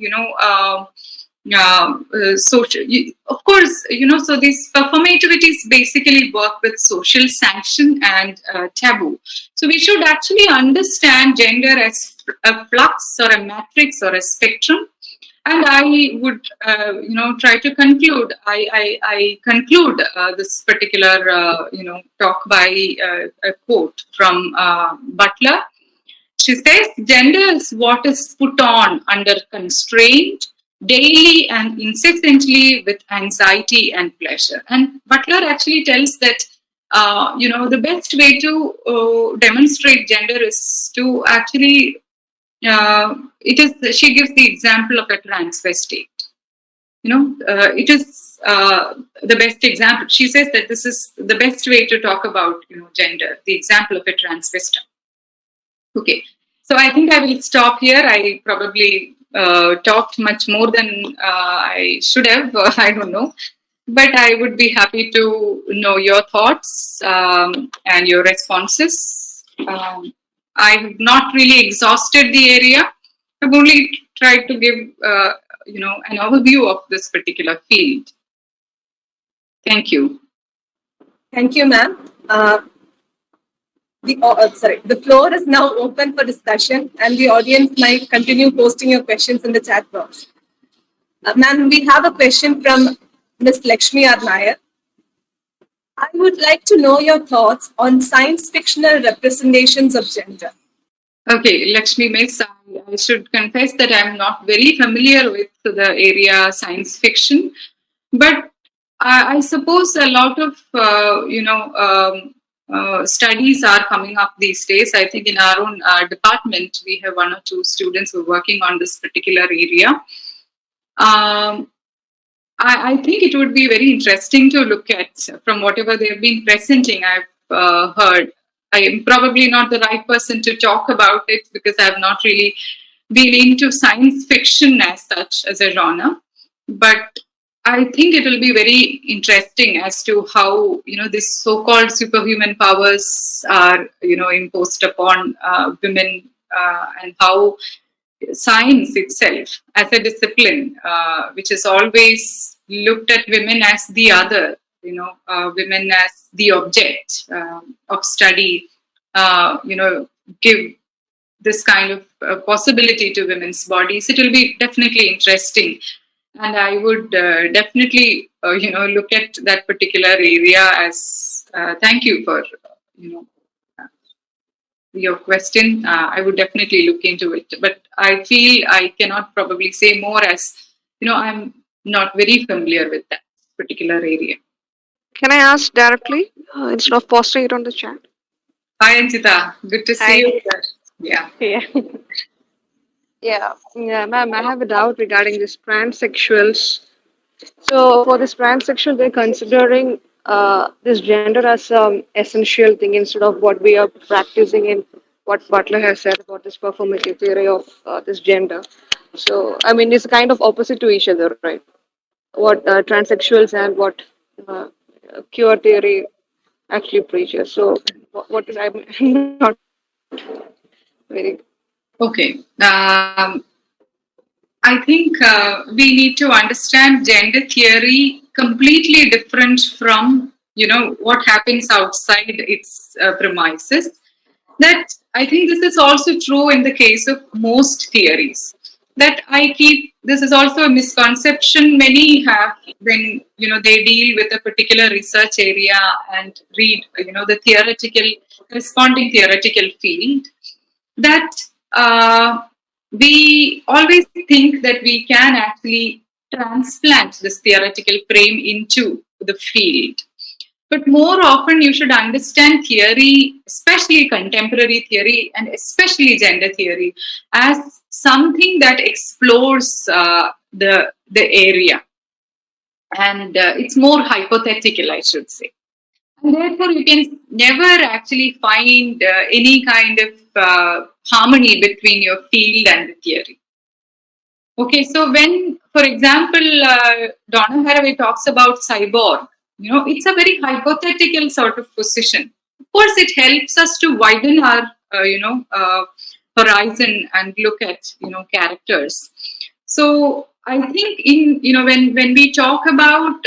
social. Of course, so these performativities basically work with social sanction and taboo. So we should actually understand gender as a flux or a matrix or a spectrum. And I would, try to conclude. I conclude this particular, talk by a quote from Butler. She says, "Gender is what is put on under constraint, daily and incessantly, with anxiety and pleasure." And Butler actually tells that, the best way to demonstrate gender is to actually. She gives the example of a transvestite. It is the best example. She says that this is the best way to talk about, gender, the example of a transvestite. Okay. So I think I will stop here. I probably talked much more than I should have. I don't know. But I would be happy to know your thoughts and your responses. I have not really exhausted the area. I've only tried to give, an overview of this particular field. Thank you. Thank you, ma'am. The floor is now open for discussion, and the audience might continue posting your questions in the chat box. Ma'am, we have a question from Ms. Lakshmi R. Nair. I would like to know your thoughts on science fictional representations of gender. Okay, Lakshmi Miss, I should confess that I'm not very familiar with the area science fiction, but I suppose a lot of studies are coming up these days. I think in our own department we have 1 or 2 students who are working on this particular area. I think it would be very interesting to look at from whatever they have been presenting. I've heard. I am probably not the right person to talk about it because I have not really been into science fiction as such as a genre. But I think it will be very interesting as to how, these so-called superhuman powers are, imposed upon women, and how science itself as a discipline, which has always looked at women as the other, women as the object of study, give this kind of possibility to women's bodies. It will be definitely interesting. And I would definitely, look at that particular area as, thank you for, your question. I would definitely look into it. But I feel I cannot probably say more as, I'm not very familiar with that particular area. Can I ask directly instead of posting it on the chat? Hi, Anjita. Good to see Hi. you. Yeah. Yeah, ma'am, I have a doubt regarding this transsexuals. So for this transsexual, they're considering this gender as an essential thing instead of what we are practicing in what Butler has said about this performative theory of this gender. So, I mean, it's kind of opposite to each other, right? What transsexuals and what queer theory actually preaches. So, what is I'm not very Okay. I think we need to understand gender theory completely different from, what happens outside its premises. That I think this is also true in the case of most theories. This is also a misconception many have when, they deal with a particular research area and read, the corresponding theoretical field, that we always think that we can actually transplant this theoretical frame into the field. But more often, you should understand theory, especially contemporary theory and especially gender theory, as something that explores the area. And it's more hypothetical, I should say. And therefore, you can never actually find any kind of harmony between your field and the theory. Okay, so when, for example, Donna Haraway talks about cyborg, it's a very hypothetical sort of position. Of course, it helps us to widen our, horizon and look at, characters. So I think when we talk about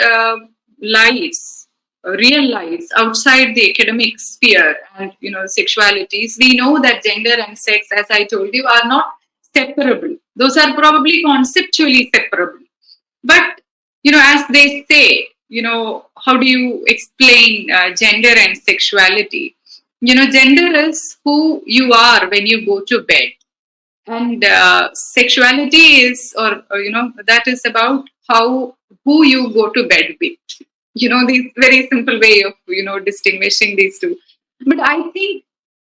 lives, real lives outside the academic sphere and, sexualities, we know that gender and sex, as I told you, are not separable. Those are probably conceptually separable. But, as they say, how do you explain gender and sexuality? Gender is who you are when you go to bed. And sexuality is, that is about who you go to bed with. This very simple way of, distinguishing these two. But I think,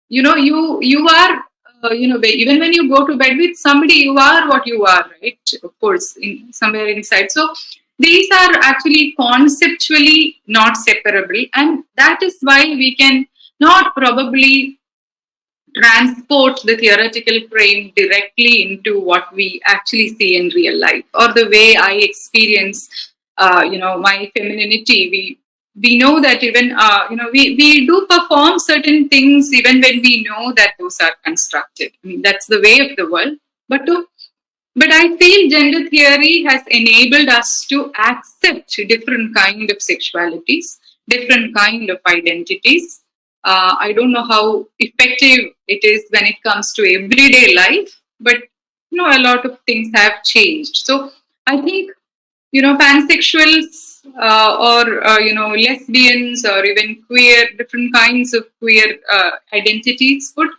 you are, even when you go to bed with somebody, you are what you are, right? Of course, somewhere inside. So these are actually conceptually not separable. And that is why we can not probably transport the theoretical frame directly into what we actually see in real life, or the way I experience, my femininity. We know that even, we do perform certain things even when we know that those are constructed. I mean, that's the way of the world. But I feel gender theory has enabled us to accept different kind of sexualities, different kind of identities. I don't know how effective it is when it comes to everyday life, but a lot of things have changed. So I think pansexuals or lesbians or even queer, different kinds of queer identities would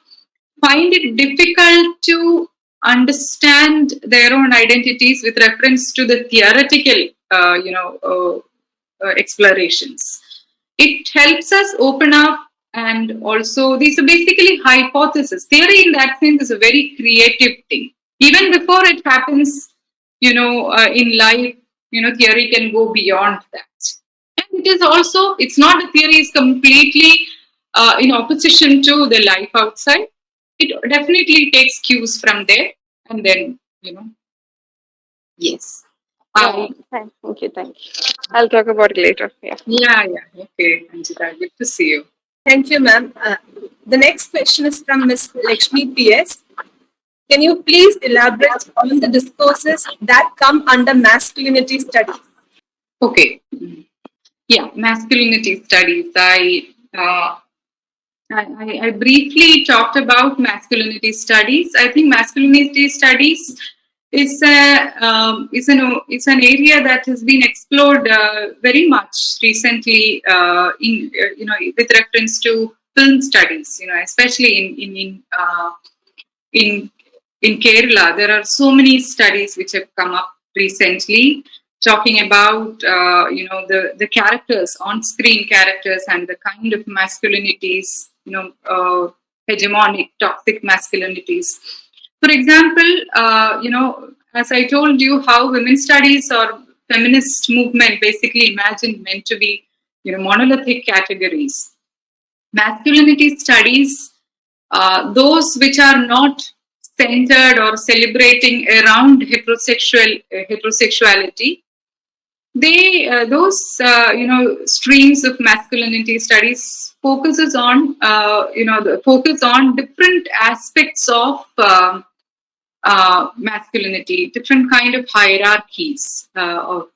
find it difficult to understand their own identities with reference to the theoretical explorations. It helps us open up. And also, these are basically hypotheses. Theory, in that sense, is a very creative thing. Even before it happens, in life, theory can go beyond that. And it is also, it's not the theory is completely in opposition to the life outside. It definitely takes cues from there. And then, yes. thank you. I'll talk about it later. Yeah. Okay, Anjita, good to see you. Thank you, ma'am. The next question is from Ms. Lakshmi P.S. Can you please elaborate on the discourses that come under masculinity studies? Okay. Yeah, masculinity studies. I briefly talked about masculinity studies. I think masculinity studies is an area that has been explored very much recently with reference to film studies. Especially in Kerala, there are so many studies which have come up recently talking about the characters, on-screen characters, and the kind of masculinities, hegemonic, toxic masculinities. For example, as I told you, how women's studies or feminist movement basically imagined men to be, monolithic categories. Masculinity studies, those which are not centered or celebrating around heterosexuality, those streams of masculinity studies focuses on the focus on different aspects of masculinity, different kind of hierarchies of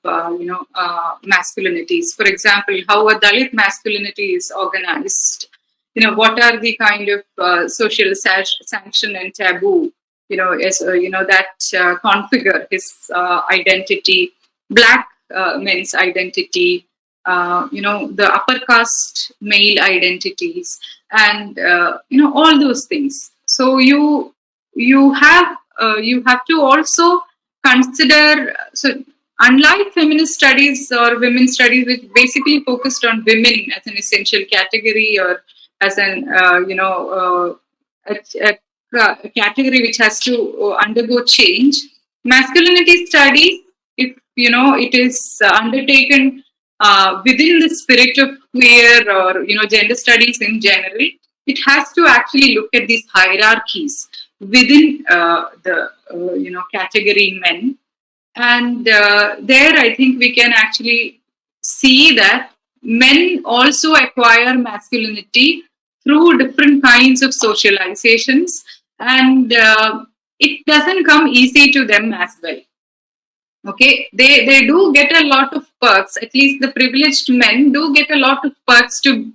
masculinities. For example, how a Dalit masculinity is organized. What are the kind of social sanction and taboo that configure his identity. Black men's identity, the upper caste male identities, and all those things. So you have to also consider. So unlike feminist studies or women's studies, which basically focused on women as an essential category or as an a category which has to undergo change, masculinity studies, if it is undertaken within the spirit of queer or gender studies in general, it has to actually look at these hierarchies within the category men. And there I think we can actually see that men also acquire masculinity through different kinds of socializations, and it doesn't come easy to them as well. Okay, they do get a lot of perks. At least the privileged men do get a lot of perks to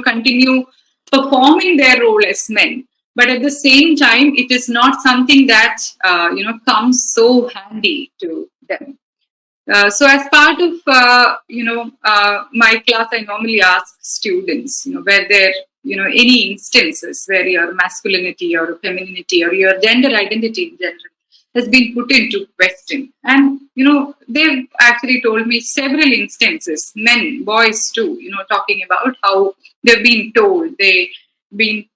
continue performing their role as men. But at the same time, it is not something that comes so handy to them. So as part of my class, I normally ask students, where there any instances where your masculinity or femininity or your gender identity in general has been put into question. And they've actually told me several instances, men, boys too, talking about how they've been told, they've been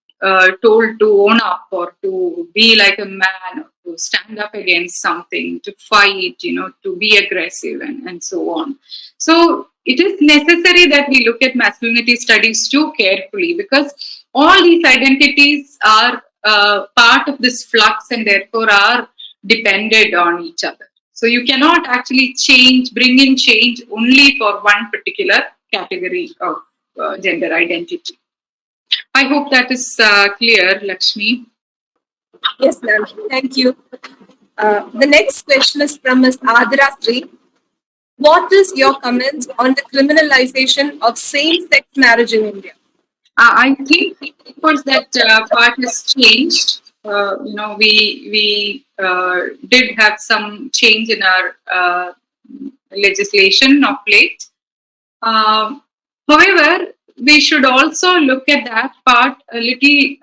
told to own up or to be like a man, or to stand up against something, to fight, to be aggressive, and so on. So it is necessary that we look at masculinity studies too carefully, because all these identities are part of this flux and therefore are dependent on each other. So you cannot actually bring in change only for one particular category of gender identity. I hope that is clear, Lakshmi. Yes, ma'am. Thank you. The next question is from Ms. Adira Sri. What is your comment on the criminalization of same-sex marriage in India? I think, of course, that part has changed. We did have some change in our legislation of late. However, we should also look at that part a little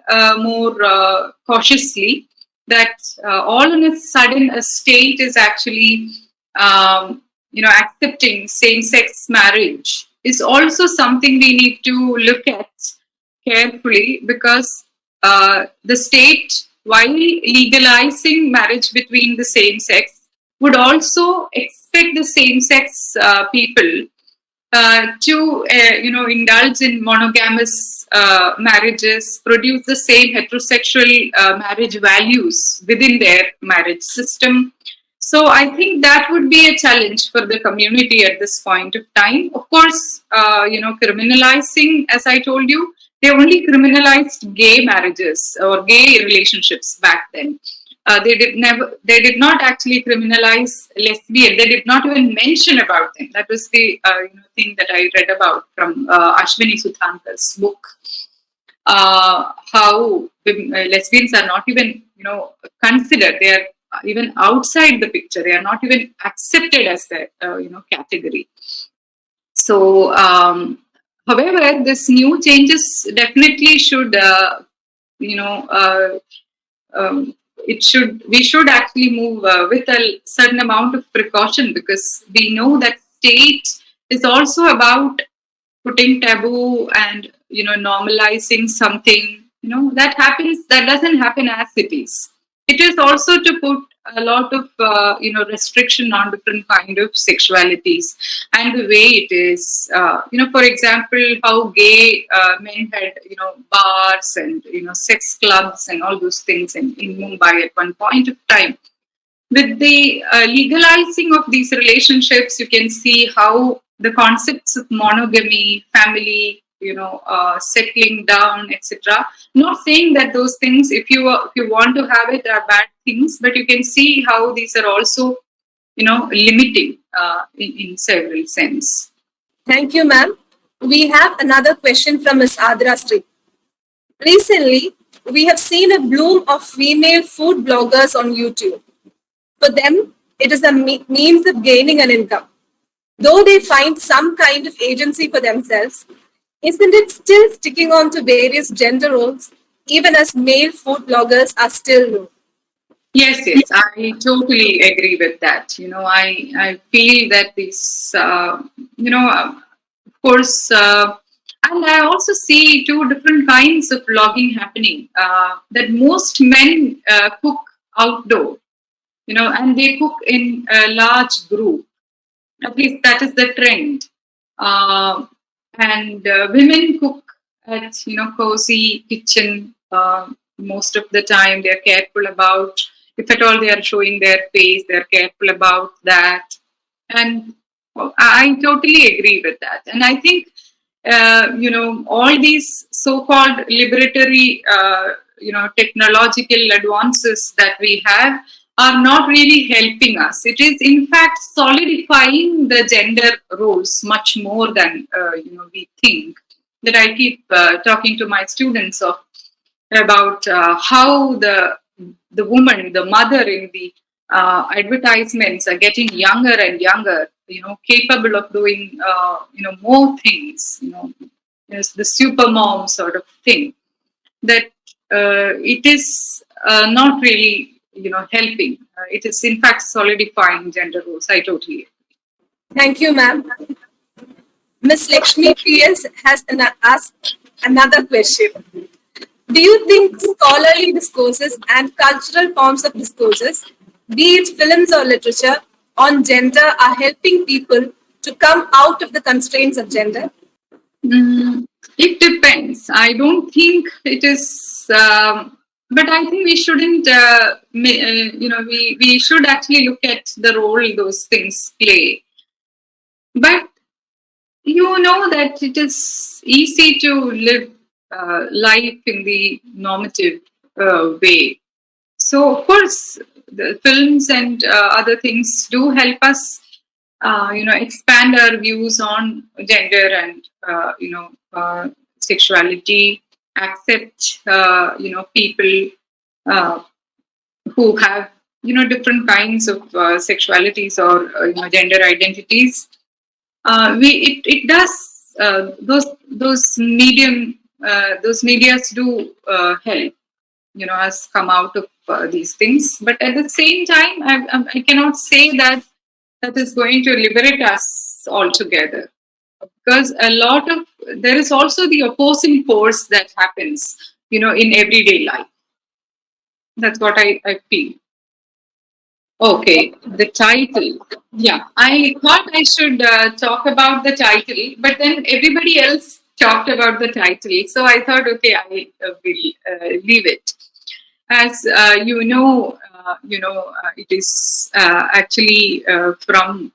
more cautiously, that all of a sudden a state is actually accepting same-sex marriage is also something we need to look at carefully, because the state, while legalizing marriage between the same sex, would also expect the same-sex people to indulge in monogamous marriages, produce the same heterosexual marriage values within their marriage system. So I think that would be a challenge for the community at this point of time. Of course, criminalizing, as I told you, they only criminalized gay marriages or gay relationships back then. They did not actually criminalize lesbian. They did not even mention about them. That was the thing that I read about from Ashwini Suthankar's book. How lesbians are not even considered. They are even outside the picture. They are not even accepted as a category. So, however, this new changes definitely should we should actually move with a certain amount of precaution, because we know that state is also about putting taboo and normalizing something that doesn't happen as it is. It is also to put a lot of restriction on different kind of sexualities and the way it is. For example, how gay men had bars and sex clubs and all those things in Mumbai at one point of time. with the legalizing of these relationships, you can see how the concepts of monogamy, family, settling down, etc. Not saying that those things, if you want to have it, are bad things, but you can see how these are also, limiting in several sense. Thank you, ma'am. We have another question from Ms. Adra Sri. Recently, we have seen a bloom of female food bloggers on YouTube. For them, it is a means of gaining an income. Though they find some kind of agency for themselves, isn't it still sticking on to various gender roles, even as male food bloggers are still known? Yes, I totally agree with that. I feel that this, of course, and I also see two different kinds of vlogging happening. That most men cook outdoor, and they cook in a large group. At least that is the trend. And women cook at cozy kitchen. Most of the time, they are careful about, if at all they are showing their face, they are careful about that. And I totally agree with that. And I think all these so-called liberatory technological advances that we have are not really helping us. It is in fact solidifying the gender roles much more than we think. That I keep talking to my students about how the woman, the mother in the advertisements are getting younger and younger, capable of doing more things, there's the super mom sort of thing, that it is not really helping. It is in fact solidifying gender roles. I totally agree. Thank you, ma'am. Ms. Lakshmi PS has asked another question. Do you think scholarly discourses and cultural forms of discourses, be it films or literature, on gender are helping people to come out of the constraints of gender? It depends. I don't think it is, but I think we shouldn't, we should actually look at the role those things play. But you know that it is easy to live life in the normative way. So, of course, the films and other things do help us, expand our views on gender and, sexuality, accept, people who have, different kinds of sexualities or, gender identities. It does, those medias do help, us come out of these things. But at the same time, I cannot say that is going to liberate us altogether, because there is also the opposing force that happens, in everyday life. That's what I feel. Okay, the title. Yeah, I thought I should talk about the title, but then everybody else talked about the title. So I thought, okay, I will leave it. As it is actually from,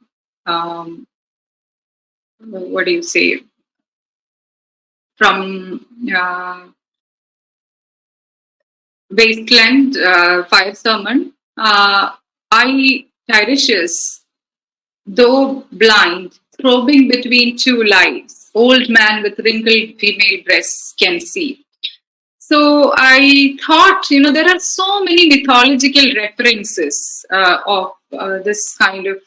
what do you say, from Wasteland Fire Sermon. I Tiresias, though blind, probing between two lives, old man with wrinkled female breasts can see. So I thought, there are so many mythological references of this kind of,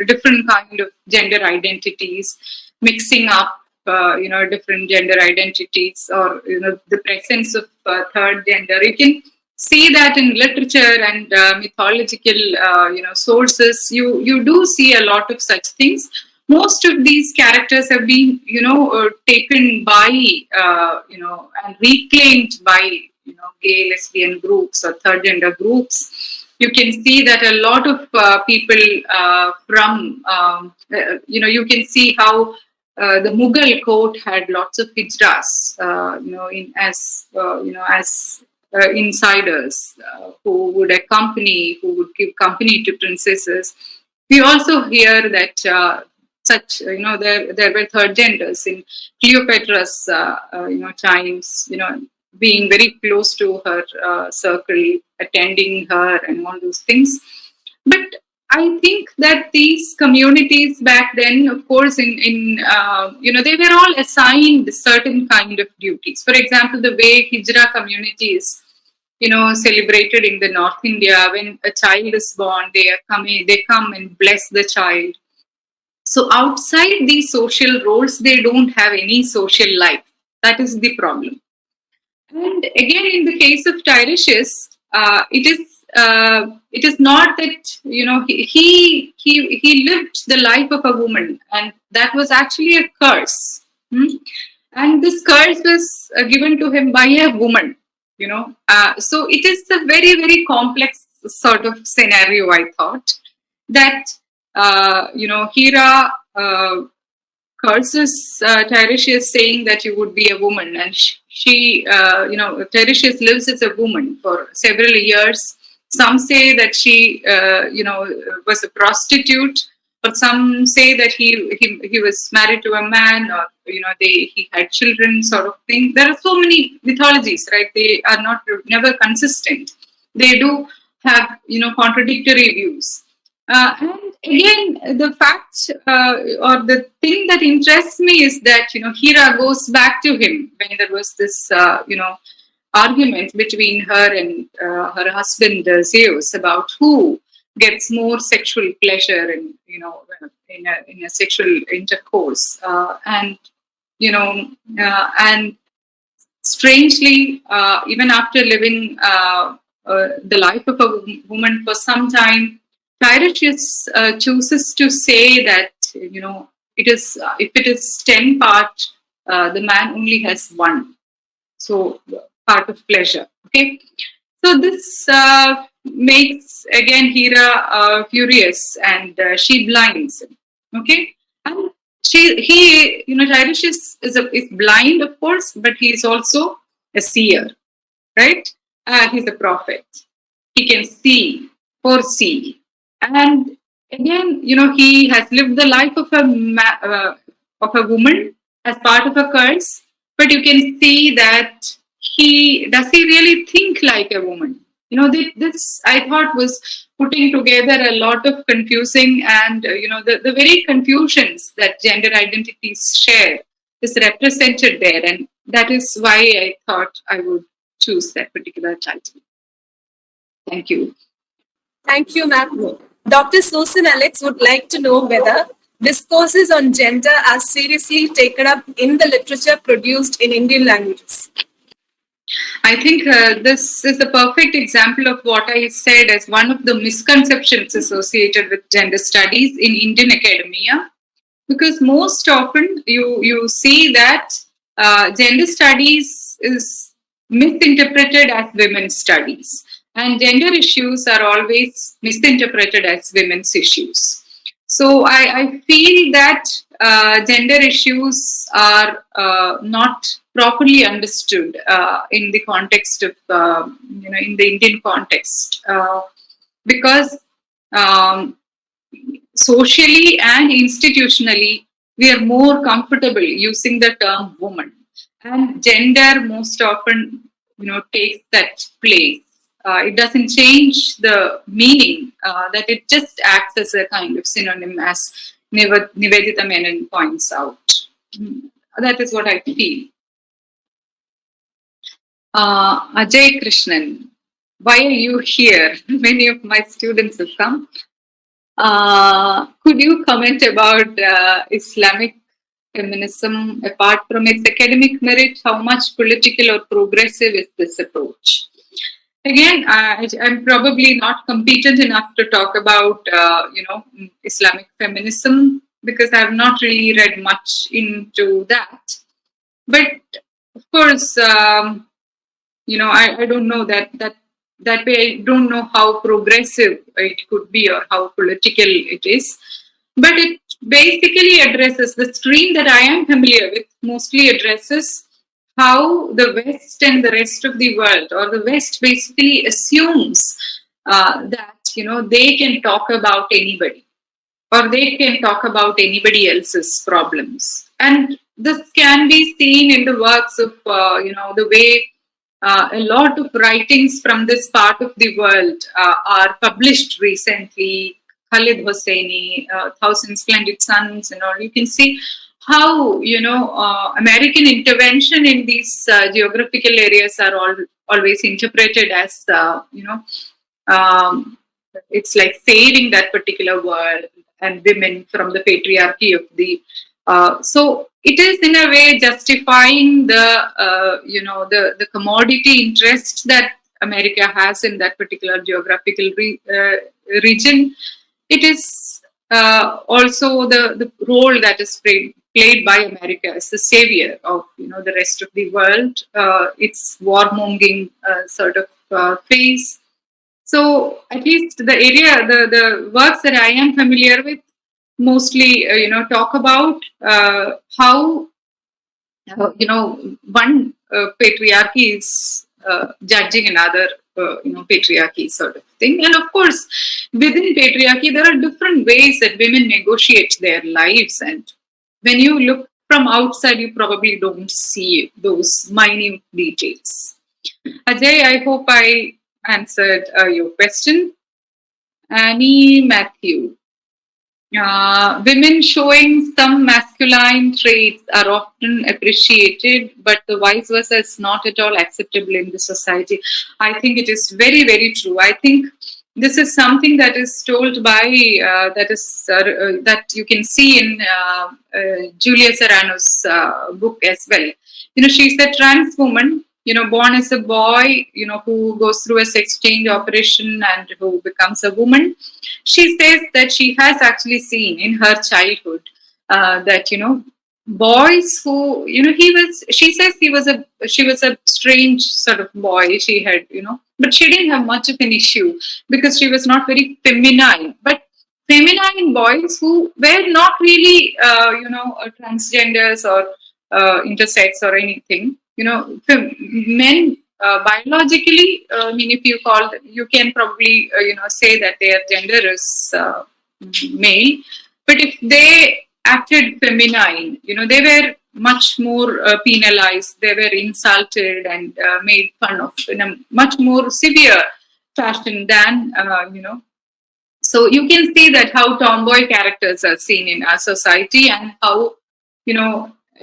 different kind of gender identities, mixing up, different gender identities, or, the presence of third gender. You can see that in literature and mythological, sources. You do see a lot of such things. Most of these characters have been, taken by, and reclaimed by, gay, lesbian groups or third gender groups. You can see that a lot of people from, you can see how the Mughal court had lots of hijras, as insiders who would give company to princesses. We also hear that there were third genders in Cleopatra's times, being very close to her circle, attending her, and all those things. But I think that these communities back then, of course, they were all assigned certain kind of duties. For example, the way Hijra communities, celebrated in the North India, when a child is born, they come and bless the child. So outside these social roles, they don't have any social life. That is the problem. And again, in the case of Tiresias, it is not that he lived the life of a woman, and that was actually a curse. And this curse was given to him by a woman. So it is a very, very complex sort of scenario. I thought that Hera curses Tiresias, saying that you would be a woman, and Tiresias lives as a woman for several years. Some say that she was a prostitute, but some say that he was married to a man, or he had children, sort of thing. There are so many mythologies, right? They are never consistent. They do have contradictory views. And again, the fact or the thing that interests me is that Hera goes back to him when there was this argument between her and her husband Zeus about who gets more sexual pleasure in a sexual intercourse, and strangely, even after living the life of a woman for some time, Tiresias chooses to say that it is if it is 10 parts, the man only has 1, so part of pleasure. Okay, so this makes again Hera furious, and she blinds him. Okay, and Tiresias is blind, of course, but he is also a seer, right? He's a prophet. He can see, foresee. And again, he has lived the life of a woman as part of a curse, but you can see that he really think like a woman. This I thought was putting together a lot of confusing, and the very confusions that gender identities share is represented there, and that is why I thought I would choose that particular title. Thank you. Thank you, ma'am. Dr. Susan Alex would like to know whether discourses on gender are seriously taken up in the literature produced in Indian languages. I think this is the perfect example of what I said as one of the misconceptions associated with gender studies in Indian academia, because most often you see that gender studies is misinterpreted as women's studies, and gender issues are always misinterpreted as women's issues. So I feel that gender issues are not properly understood in the context of, in the Indian context, because socially and institutionally, we are more comfortable using the term woman, and gender most often, takes that place. It doesn't change the meaning, that it just acts as a kind of synonym, as Nivedita Menon points out. That is what I feel. Ajay Krishnan, why are you here? Many of my students have come. Could you comment about Islamic feminism? Apart from its academic merit, how much political or progressive is this approach? Again, I'm probably not competent enough to talk about, Islamic feminism, because I've not really read much into that. But of course, I don't know that way. I don't know how progressive it could be or how political it is. But it basically addresses the stream that I am familiar with. Mostly addresses how the West and the rest of the world, or the West basically assumes that, they can talk about anybody, or they can talk about anybody else's problems. And this can be seen in the works of, the way a lot of writings from this part of the world are published recently. Khalid Hosseini, Thousand Splendid Suns, and all. You can see how, American intervention in these geographical areas are always interpreted as, it's like saving that particular world and women from the patriarchy of the. So it is in a way justifying the commodity interest that America has in that particular geographical region. It is also the role that is played by America as the savior of the rest of the world. Its warmongering sort of phase. So at least the area, the works that I am familiar with, mostly talk about how one patriarchy is judging another patriarchy, sort of thing. And of course, within patriarchy, there are different ways that women negotiate their lives, and when you look from outside, you probably don't see those minute details. Ajay, I hope I answered your question. Annie Matthew. Women showing some masculine traits are often appreciated, but the vice versa is not at all acceptable in the society. I think it is very, very true. I think this is something that is told by, that you can see in Julia Serrano's book as well. She's a trans woman, born as a boy, who goes through a sex change operation and who becomes a woman. She says that she has actually seen in her childhood that, boys who, she says she was a strange sort of boy. She had, but she didn't have much of an issue because she was not very feminine. But feminine boys who were not really, transgenders or intersex or anything, men biologically, if you you can probably, say that their gender is male. But if they acted feminine, they were much more penalized. They were insulted and made fun of in a much more severe fashion than, So you can see that how tomboy characters are seen in our society, and how,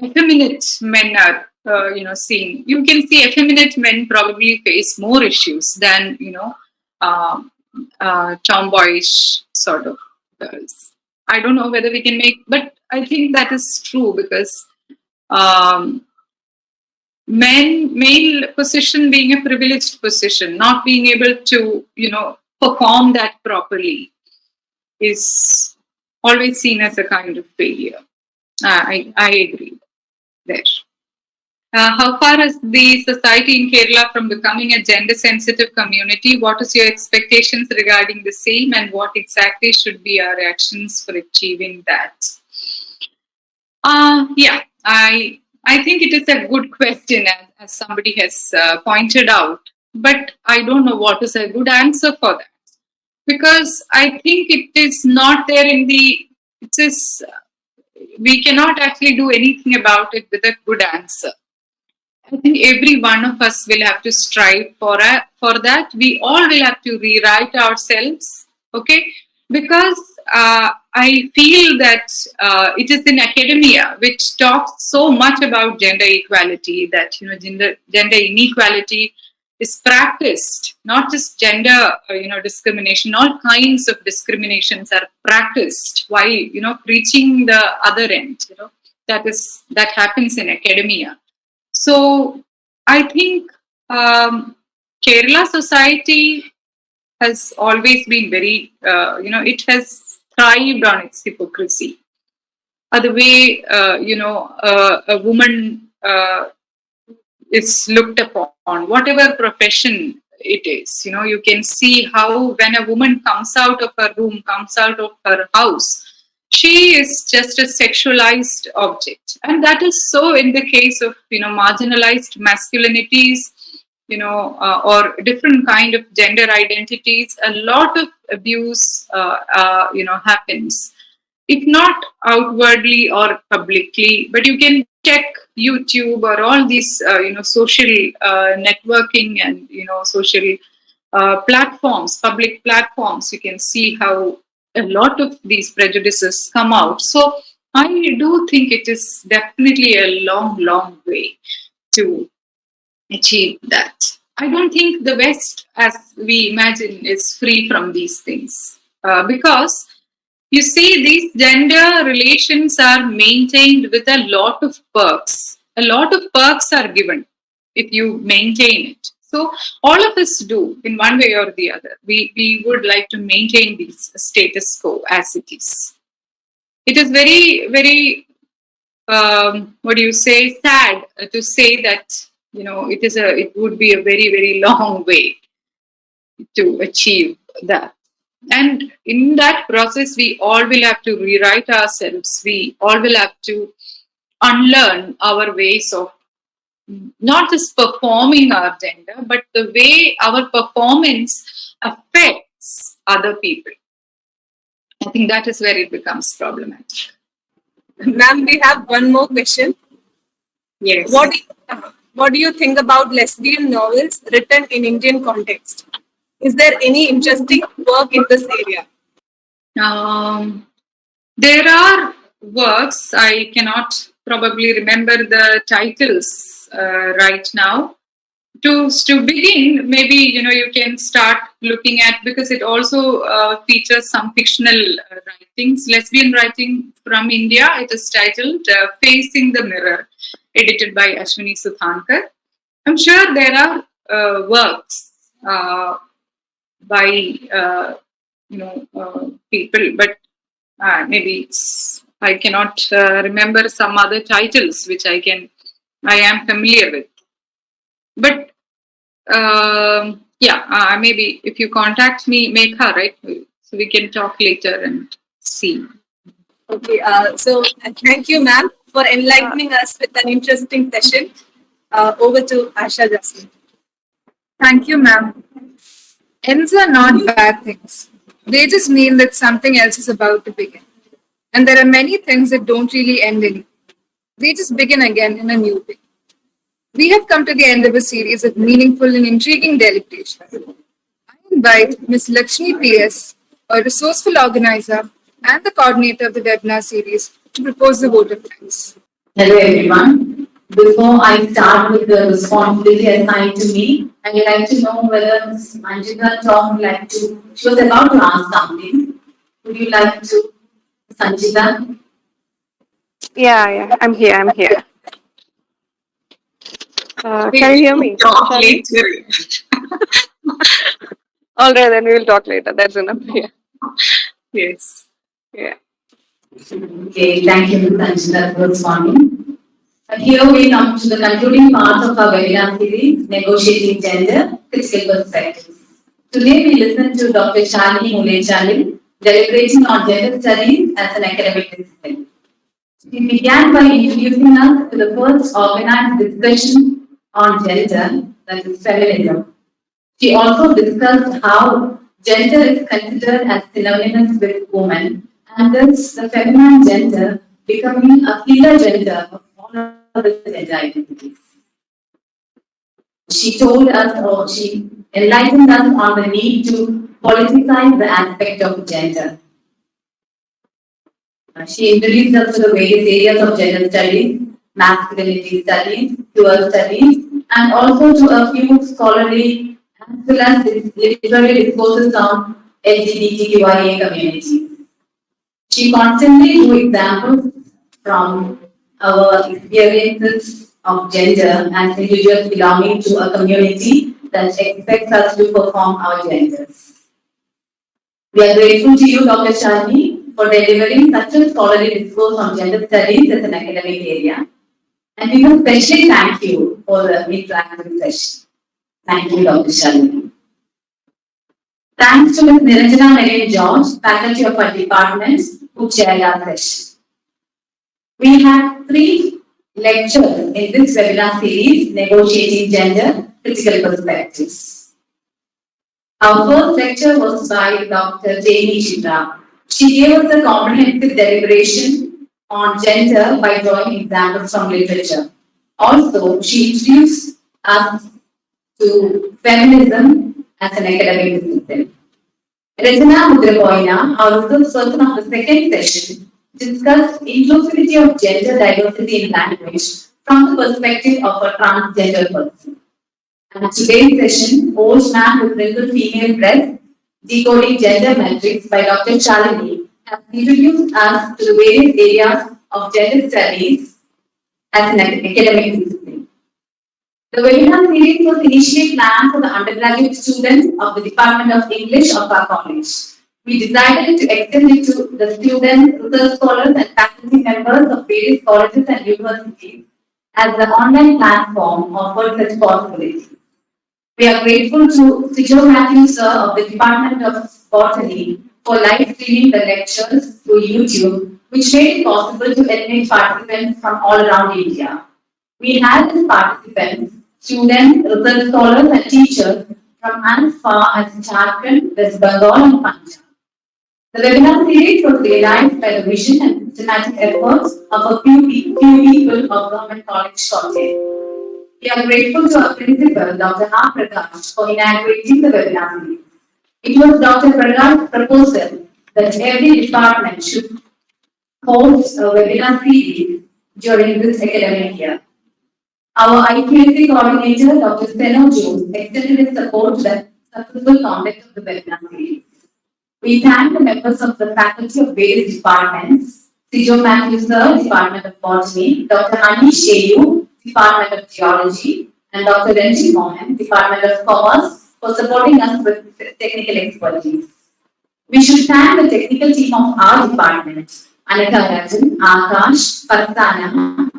effeminate men are, seen. You can see effeminate men probably face more issues than, tomboyish sort of girls. I don't know whether we can but I think that is true because male position being a privileged position, not being able to, perform that properly is always seen as a kind of failure. I agree there. How far is the society in Kerala from becoming a gender-sensitive community? What is your expectations regarding the same, and what exactly should be our actions for achieving that? Yeah, I think it is a good question, as somebody has pointed out, but I don't know what is a good answer for that, because I think it is not there in the. We cannot actually do anything about it with a good answer. I think every one of us will have to strive for that. We all will have to rewrite ourselves, okay? Because I feel that it is in academia which talks so much about gender equality, that gender inequality is practiced, not just gender discrimination. All kinds of discriminations are practiced while reaching the other end. That happens in academia. So I think Kerala society has always been very, it has thrived on its hypocrisy. The way, a woman is looked upon, whatever profession it is, you can see how when a woman comes out of her room, comes out of her house, she is just a sexualized object. And that is so in the case of, marginalized masculinities, or different kind of gender identities. A lot of abuse, happens, if not outwardly or publicly, but you can check YouTube or all these, social networking and, social platforms, public platforms. You can see how a lot of these prejudices come out. So I do think it is definitely a long, long way to achieve that. I don't think the West, as we imagine, is free from these things, because you see, these gender relations are maintained with a lot of perks. A lot of perks are given if you maintain it. So all of us do in one way or the other. We would like to maintain this status quo as it is. It is very, very, sad to say that, it would be a very, very long way to achieve that. And in that process, we all will have to rewrite ourselves. We all will have to unlearn our ways of not just performing our gender, but the way our performance affects other people. I think that is where it becomes problematic. Ma'am, we have one more question. Yes. What do you think about lesbian novels written in Indian context? Is there any interesting work in this area? There are works, I cannot probably remember the titles right now. To begin, maybe you can start looking at, because it also features some fictional writings, lesbian writing from India. It is titled "Facing the Mirror," edited by Ashwini Suthankar. I'm sure there are works by people, but maybe I cannot remember some other titles which I am familiar with. But maybe if you contact me, Megha, right? So we can talk later and see. Okay, so thank you, ma'am, for enlightening us with an interesting session. Over to Asha Jasmine. Thank you, ma'am. Ends are not bad things. They just mean that something else is about to begin. And there are many things that don't really end anymore. They just begin again in a new way. We have come to the end of a series of meaningful and intriguing deliberations. I invite Ms. Lakshmi PS, a resourceful organizer and the coordinator of the webinar series, to propose the vote of thanks. Hello everyone. Before I start with the responsibility assigned to me, I would like to know whether Ms. Manjita Tom would like to, she was about to ask something. Would you like to, Sanjita? Yeah, I'm here. Can you hear me? Talk later. All right, then we will talk later. That's enough. Yeah. Yes. Yeah. Okay, thank you, Ms. Sanjita, for responding. And here we come to the concluding part of our webinar series, Negotiating Gender, Critical Perspectives. Today we listen to Dr. Shalini Mullechalil, deliberating on gender studies as an academic discipline. She began by introducing us to the first organized discussion on gender, that is feminism. She also discussed how gender is considered as synonymous with woman, and thus the feminine gender becoming a killer gender of all other gender identities. She told us, or she enlightened us on the need to politicize the aspect of gender. She introduced us to the various areas of gender studies, masculinity studies, queer studies, and also to a few scholarly as well as literary discourses on LGBTQIA communities. She constantly drew examples from our experiences of gender as individuals belonging to a community that expects us to perform our genders. We are grateful to you, Dr. Shalini, for delivering such a scholarly discourse on gender studies as an academic area. And we must especially thank you for the interactive session. Thank you, Dr. Shalini. Thanks to Ms. Niranjana Marian George, faculty of our department, who chaired our session. We had 3 lectures in this webinar series, Negotiating Gender Critical Perspectives. Our first lecture was by Dr. Jamie Chitra. She gave us a comprehensive deliberation on gender by drawing examples from literature. Also, she introduced us to feminism as an academic discipline. Regina Mudrakoina, our research person of the second session, discussed inclusivity of gender diversity in language from the perspective of a transgender person. And today's session, Old Man with Wrinkled Female Breast, Decoding Gender Metrics by Dr. Shalini, has introduced us to the various areas of gender studies as an academic discipline. The webinar series was initially planned for the undergraduate students of the Department of English of our college. We decided to extend it to the students, research scholars, and faculty members of various colleges and universities as the online platform offered such possibilities. We are grateful to Sijo Matthew, sir, of the Department of Botany for live streaming the lectures through YouTube, which made it possible to admit participants from all around India. We had as participants students, research scholars, and teachers from as far as Jharkhand, West Bengal, and Punjab. The webinar series was realized by the vision and systematic efforts of a few people of Government College, Kottayam. We are grateful to our principal, Dr. R. Prakash, for inaugurating the webinar series. It was Dr. Prakash's proposal that every department should host a webinar series during this academic year. Our IQAC coordinator, Dr. Steno Jones, extended his support to the successful conduct of the webinar series. We thank the members of the faculty of various departments, Sijo Matthew Sir, Department of Botany, Dr. Anish Sheyu, Department of Geology, and Dr. Ranjit Mohan, Department of Commerce, for supporting us with technical expertise. We should thank the technical team of our department, Anita Rajan, Akash, Farsana,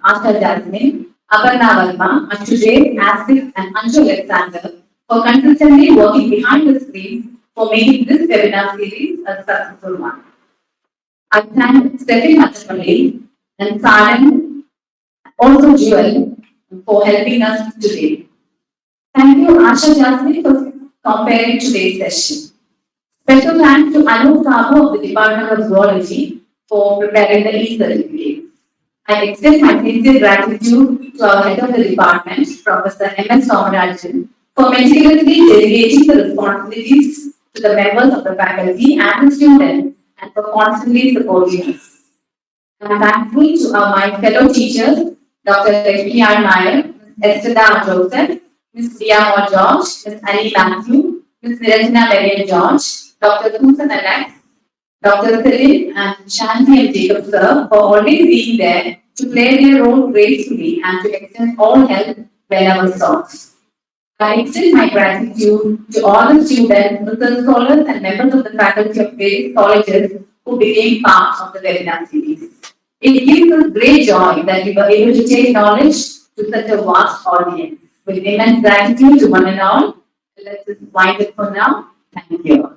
Asha Jasmine, Aparna Verma, Ashudev, Asif, and Anju Alexander for consistently working behind the screen for making this webinar series a successful one. I thank Steffi Matapalli and Saran, also Jewel, for helping us today. Thank you, Asha Jasmine, for comparing today's session. Special thanks to Anu Sabu of the Department of Zoology for preparing the e-certificate. I extend my sincere gratitude to our head of the department, Professor M.S. Somarajan, for meticulously delegating the responsibilities to the members of the faculty and the students and for constantly supporting us. I am thankful to my fellow teachers, Dr. Lakshmi R. Nair, Ms. Esther Joseph, Ms. Priya Moore George, Ms. Annie Matthew, Ms. Niranjana Marian George, Dr. Susan Alex, Dr. Celine and Shanti and Jacob sir for always being there to play their role gracefully and to extend all help whenever sought. I extend my gratitude to all the students, research scholars, and members of the faculty of various colleges who became part of the webinar series. It gives us great joy that we were able to take knowledge to such a vast audience. With immense gratitude to one and all, let us wind up for now. Thank you.